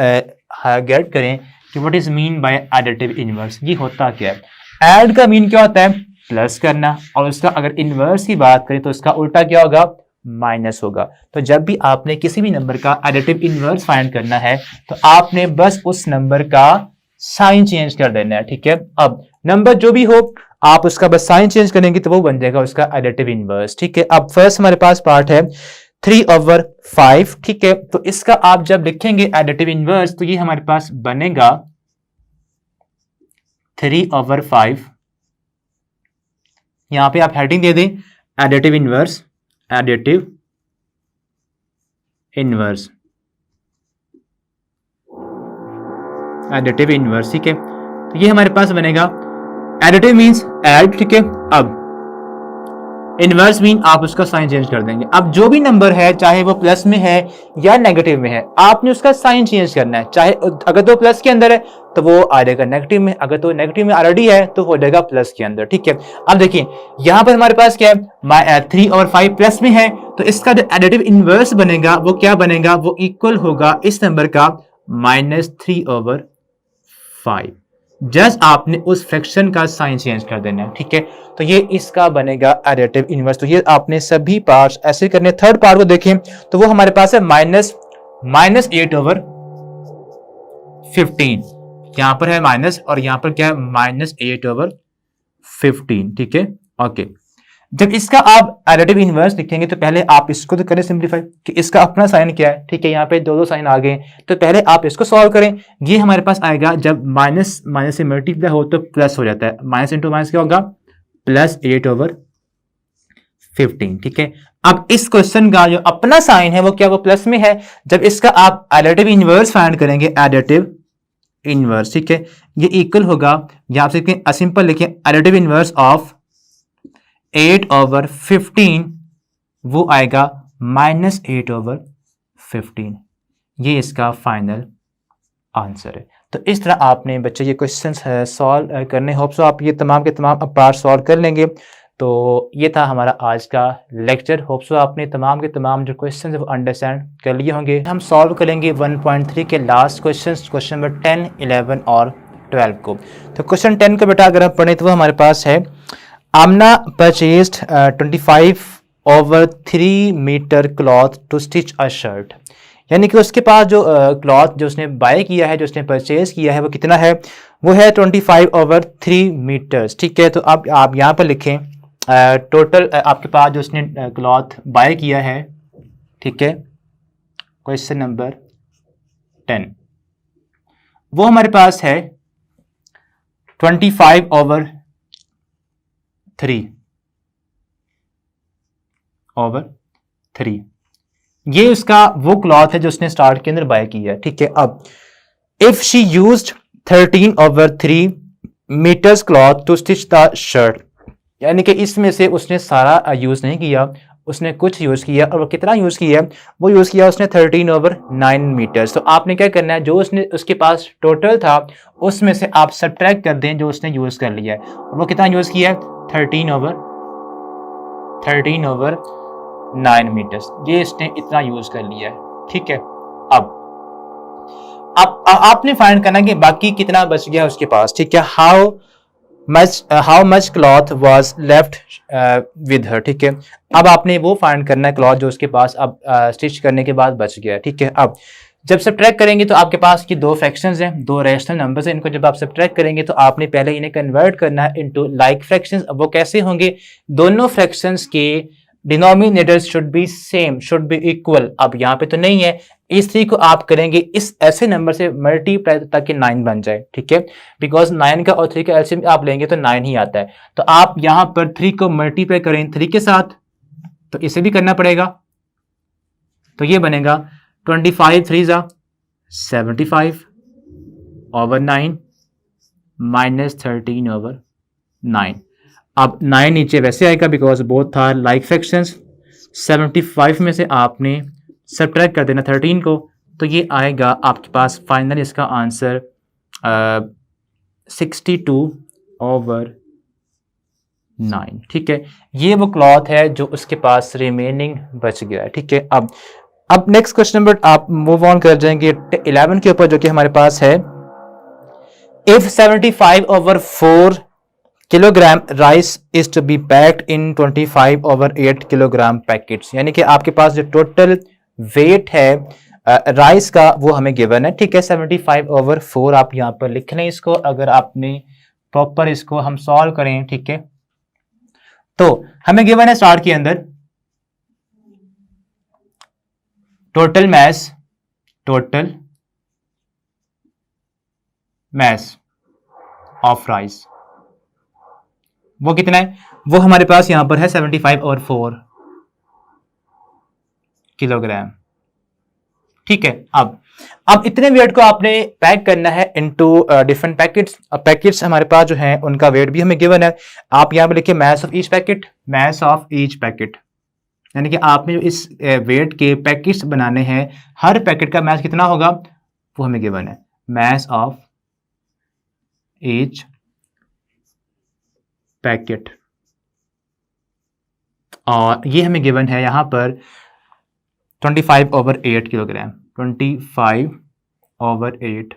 गेट करें कि what is mean by additive inverse. ये होता क्या है? ऐड का मीन क्या होता है? प्लस करना, और उसका अगर इनवर्स की बात करें तो उसका उल्टा क्या होगा? माइनस होगा। तो जब भी आपने किसी भी नंबर का एडिटिव इनवर्स फाइंड करना है तो आपने बस उस नंबर का साइन चेंज कर देना है, ठीक है। अब नंबर जो भी हो आप उसका बस साइन चेंज करेंगे तो वो बन जाएगा उसका एडिटिव इनवर्स, ठीक है। अब फर्स्ट हमारे पास पार्ट है 3/5, ठीक है। तो इसका आप जब लिखेंगे एडिटिव इनवर्स तो ये हमारे पास बनेगा 3/5। यहां पे आप हेडिंग दे दें additive inverse, additive inverse, additive inverse, ठीक है। तो ये हमारे पास बनेगा एडिटिव मींस ऐड, ठीक है। अब इनवर्स मीन आप उसका साइन चेंज कर देंगे। अब जो भी नंबर है चाहे वो प्लस में है या नेगेटिव में है, आपने उसका साइन चेंज करना है। चाहे अगर तो प्लस के अंदर है तो वो आ जाएगा नेगेटिव में, अगर तो नेगेटिव में ऑलरेडी है तो हो जाएगा प्लस के अंदर, ठीक है। अब देखिए यहां पर हमारे पास क्या है, 3/5 प्लस में है तो इसका जो एडिटिव इनवर्स बनेगा वो क्या बनेगा? वो इक्वल होगा इस नंबर का -3/5। जस्ट आपने उस फ्रैक्शन का साइन चेंज कर देना है, ठीक है। तो ये इसका बनेगा एडिटिव इनवर्स। तो ये आपने सभी पार्ट्स ऐसे करने। थर्ड पार्ट को देखें तो वो हमारे पास है -8/15। यहां पर है माइनस और यहां पर क्या है? -8/15, ठीक है। ओके, जब इसका आप एडिटिव इनवर्स लिखेंगे तो पहले आप इसको तो करें सिंप्लीफाई कि इसका अपना साइन क्या है, ठीक है। यहाँ पे दो साइन आ गए तो पहले आप इसको सॉल्व करें। ये हमारे पास आएगा जब माइनस माइनस से मल्टीप्लाई हो तो प्लस हो जाता है। माइनस इंटू माइनस क्या होगा? +8/15, ठीक है। अब इस क्वेश्चन का जो अपना साइन है वो क्या? वो प्लस में है। जब इसका आप एडिटिव इनवर्स फाइंड करेंगे, एडिटिव इनवर्स, ठीक है, ये इक्वल होगा, यहां से सिंपल लिखें एडिटिव इनवर्स ऑफ 8/15, वो आएगा -8/15। ये इसका फाइनल आंसर है। तो इस तरह आपने बच्चे ये क्वेश्चंस सॉल्व करने। होप सो आप ये तमाम के तमाम पार्ट सॉल्व कर लेंगे। तो ये था हमारा आज का लेक्चर। होप सो आपने तमाम के तमाम जो क्वेश्चंस है वो अंडरस्टैंड कर लिए होंगे। हम सॉल्व करेंगे 1.3 के लास्ट क्वेश्चंस, क्वेश्चन नंबर 10, 11 और 12 को। तो क्वेश्चन 10 को बेटा अगर हम पढ़ें तो वो हमारे पास है Amna purchased 25/3 metre cloth to stitch a shirt. यानी कि उसके पास जो क्लॉथ जो उसने बाय किया है, जो उसने परचेज किया है, वो कितना है? वो है 25/3 मीटर्स, ठीक है। तो अब आप यहाँ पर लिखें टोटल आपके पास जो उसने क्लॉथ बाय किया है, ठीक है। क्वेश्चन नंबर 10 वो हमारे पास है 25/3 ये उसका वो क्लॉथ है जो उसने स्टार्ट के अंदर बाय किया है, ठीक है। अब if she used 13/3 metres cloth to stitch the shirt, यानी कि इसमें से उसने सारा यूज नहीं किया, उसने कुछ यूज किया। और वो कितना यूज किया? वो यूज किया उसने 13/9 मीटर्स। तो आपने क्या करना है, जो उसने उसके पास टोटल था उसमें से आप सब्ट्रैक्ट कर दें जो उसने यूज कर लिया है। और वो कितना यूज किया है? 13/9 मीटर्स। ये इसने इतना यूज कर लिया है, ठीक है। अब आपने फाइंड करना कि बाकी कितना बच गया उसके पास, ठीक है। How much cloth was left with her, ठीक है। अब आपने वो फाइंड करना है क्लॉथ जो उसके पास अब स्टिच करने के बाद बच गया, ठीक है। अब जब सब्ट्रैक्ट करेंगे तो आपके पास की दो फ्रैक्शंस हैं, दो रेशनल नंबर्स हैं। इनको जब आप सब्ट्रैक्ट करेंगे तो आपने पहले इन्हें कन्वर्ट करना है इनटू लाइक फ्रैक्शंस। अब वो कैसे होंगे? दोनों फ्रैक्शंस के denominators should be same, should be equal. अब यहाँ पे तो नहीं है, इस 3 को आप करेंगे इस ऐसे नंबर से मल्टीप्लाई ताकि 9 बन जाए, ठीक है। बिकॉज 9 का और 3 का एलसीएम आप लेंगे तो 9 ही आता है। तो आप यहाँ पर 3 को मल्टीप्लाई करें 3 के साथ, तो इसे भी करना पड़ेगा। तो ये बनेगा 25×3 75/9 -13/9। अब 9 नीचे वैसे आएगा बिकॉज बोथ था लाइक फ्रैक्शंस। 75 में से आपने सब्ट्रैक्ट कर देना 13 को, तो ये आएगा आपके पास फाइनल इसका आंसर 62 ओवर 9। ठीक है, ये वो क्लॉथ है जो उसके पास रिमेनिंग बच गया है। ठीक है, अब नेक्स्ट क्वेश्चन नंबर आप मूव ऑन कर जाएंगे 11 के ऊपर, जो कि हमारे पास है if 75/4 kilogram rice is to be packed in 25/8 kilogram packets. यानी कि आपके पास जो टोटल वेट है राइस का वो हमें गिवन है। ठीक है, 75/4 आप यहाँ पर लिख लें इसको, अगर आपने प्रॉपर इसको हम सॉल्व करें। ठीक है, तो हमें गिवन है स्टार्ट के अंदर टोटल मैस ऑफ राइस, वो कितना है, वो हमारे पास यहां पर है 75/4 किलोग्राम। ठीक है, अब इतने वेट को आपने पैक करना है इनटू डिफरेंट पैकेट्स। अब पैकेट्स हमारे पास जो हैं उनका वेट भी हमें गिवन है। आप यहां पे लिखिए मैस ऑफ ईच पैकेट, यानी कि आपने जो इस वेट के पैकेट्स बनाने हैं, हर पैकेट का मैस कितना होगा वो हमें गिवन है, मैस ऑफ ईच पैकेट। और ये हमें गिवन है यहां पर 25/8 किलोग्राम, 25/8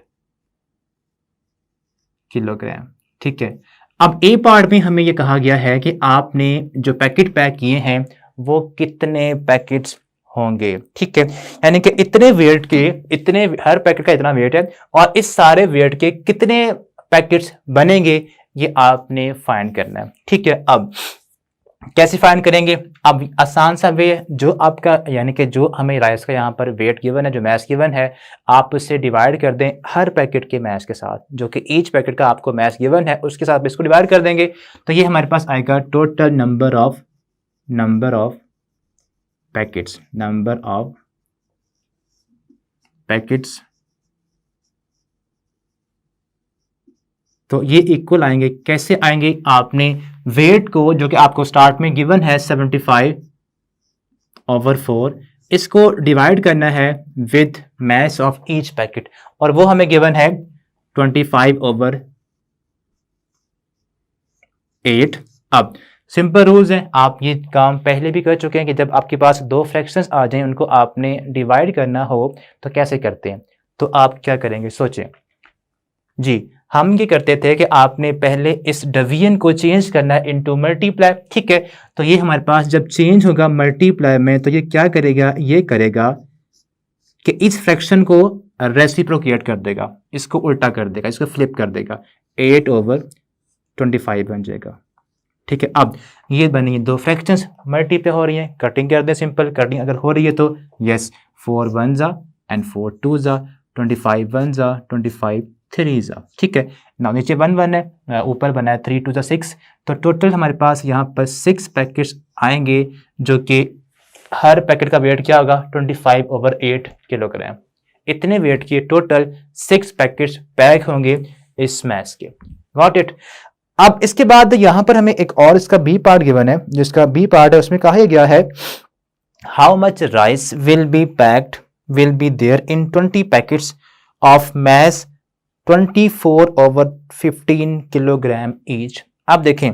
किलोग्राम। ठीक है, अब ए पार्ट में हमें यह कहा गया है कि आपने जो पैकेट पैक किए हैं वो कितने पैकेट्स होंगे। ठीक है, यानी कि इतने वेट के, इतने हर पैकेट का इतना वेट है और इस सारे वेट के कितने पैकेट्स बनेंगे ये आपने फाइंड करना है। ठीक है, अब कैसे फाइंड करेंगे, अब आसान सा वे, जो आपका यानी कि जो हमें राइस का यहाँ पर वेट गिवन है, जो मैस गिवन है, आप उससे डिवाइड कर दें हर पैकेट के मैस के साथ, जो कि ईच पैकेट का आपको मैस गिवन है उसके साथ इसको डिवाइड कर देंगे, तो ये हमारे पास आएगा टोटल नंबर ऑफ पैकेट्स। तो ये इक्वल आएंगे, कैसे आएंगे, आपने वेट को जो कि आपको स्टार्ट में गिवन है 75/4, इसको डिवाइड करना है with mass of each packet, और वो हमें गिवन है 25/8। अब सिंपल रूल्स हैं, आप ये काम पहले भी कर चुके हैं कि जब आपके पास दो फ्रैक्शंस आ जाएं, उनको आपने डिवाइड करना हो तो कैसे करते हैं। तो आप क्या करेंगे, सोचें जी। हम ये करते थे कि आपने पहले इस डिवीजन को चेंज करना है इनटू मल्टीप्लाई। ठीक है, तो ये हमारे पास जब चेंज होगा मल्टीप्लाई में, तो ये क्या करेगा, ये करेगा कि इस फ्रैक्शन को रेसिप्रोकेट कर देगा, इसको उल्टा कर देगा, इसको फ्लिप कर देगा, 8/25 बन जाएगा। ठीक है, अब ये बनी दो फ्रैक्शंस मल्टीप्लाई हो रही हैं, कटिंग कर दें, सिंपल कटिंग अगर हो रही है तो यस, 4 1 जा एंड 4 2 जा, 25 1 जा, 25 3 जा। ठीक है, ना नीचे 1 1 है, ऊपर बना है 3 2 जा 6, तो टोटल हमारे पास यहाँ पर 6 पैकेट्स आएंगे, जो कि हर पैकेट का वेट क्या होगा 25/8 किलोग्राम। इतने वेट के टोटल 6 पैकेट्स पैक होंगे इस मैस के। Got it. अब इसके बाद यहाँ पर हमें एक और इसका बी पार्ट गिवन है, जिसका बी पार्ट है उसमें कहा गया है how much rice will be there in 20 packets of mass 24/15 kilogram each. अब देखें,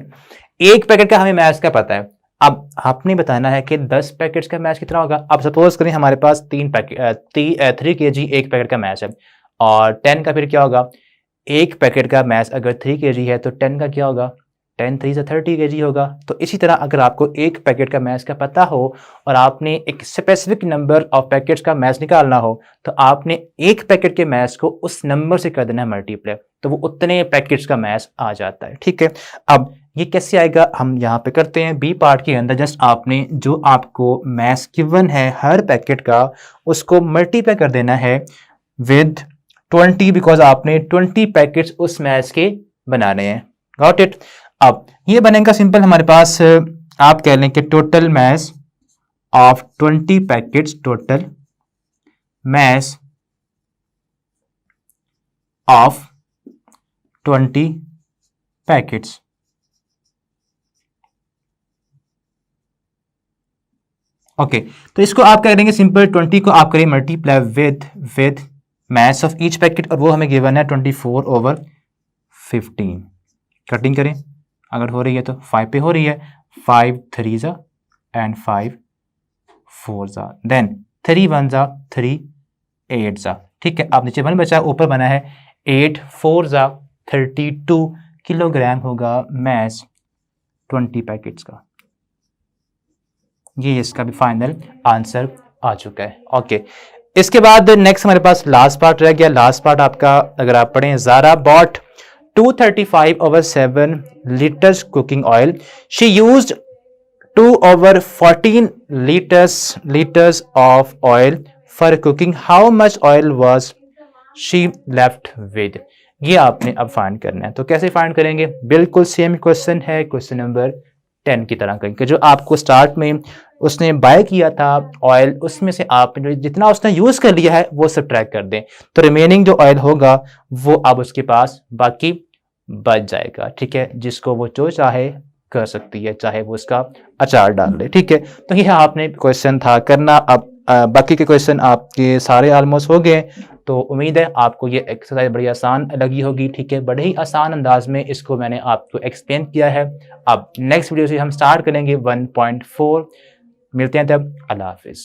एक पैकेट का हमें मैस का पता है, अब आपने बताना है कि 10 पैकेट्स का मैस कितना होगा। अब सपोज करें हमारे पास 3 kg एक पैकेट का मैस है, और 10 का फिर क्या होगा, एक पैकेट का मैस अगर 3 kg है तो 10 का क्या होगा, 10 3 से 30 kg होगा। तो इसी तरह अगर आपको एक पैकेट का मैस का पता हो और आपने एक स्पेसिफिक नंबर ऑफ पैकेट्स का मैस निकालना हो, तो आपने एक पैकेट के मैस को उस नंबर से कर देना है मल्टीप्लाई, तो वो उतने पैकेट्स का मैस आ जाता है। ठीक है, अब ये कैसे आएगा, हम यहाँ पे करते हैं बी पार्ट के अंदर। जस्ट आपने जो आपको मैस गिवन है हर पैकेट का, उसको मल्टीप्लाई कर देना है विद 20, बिकॉज आपने 20 पैकेट्स उस मैस के बनाने हैं। Got it. अब ये बनेगा सिंपल, हमारे पास आप कह लें कि total mass of 20 packets, total mass of 20 packets. Okay, तो इसको आप कह देंगे सिंपल, 20 को आप करें multiply with mass of each packet, और वो हमें गिवन है 24/15 कटिंग करें, अगर हो रही है तो 5 पे हो रही है, 5 3 ज़ा एंड 5 4 ज़ा, देन 3 1 ज़ा 3 8 ज़ा, ठीक है। अब नीचे 1 बचा, ऊपर बना है 8 4 ज़ा 32 किलोग्राम होगा मैश 20 पैकेट्स का। ये इसका भी फाइनल आंसर आ चुका है। ओके, इसके बाद नेक्स्ट हमारे पास लास्ट पार्ट रह गया। लास्ट पार्ट आपका अगर आप पढ़ें, Zaara bot 235/7 liters cooking oil. She used 2/14 liters of oil for cooking. How much oil was she left with? ये आपने अब फाइंड करना है। तो कैसे फाइंड करेंगे? बिल्कुल सेम क्वेश्चन है क्वेश्चन नंबर 10 की तरह करेंगे। जो आपको स्टार्ट में उसने बाय किया था ऑयल, उसमें से आप जितना उसने यूज कर लिया है वो सब्ट्रैक्ट कर दें, तो रिमेनिंग जो ऑयल होगा वो अब उसके पास बाकी बच जाएगा, ठीक है। जिसको वो जो चाहे कर सकती है, चाहे वो उसका अचार डाल दे, ठीक है। तो यह आपने क्वेश्चन था करना। अब बाकी के क्वेश्चन आपके सारे ऑलमोस्ट हो गए, तो उम्मीद है आपको ये एक्सरसाइज बड़ी आसान लगी होगी, ठीक है। बड़े ही आसान अंदाज में इसको मैंने आपको एक्सप्लेन किया है। अब नेक्स्ट वीडियो से हम स्टार्ट करेंगे 1.4। मिलते हैं तब, अल्लाह हाफिज़।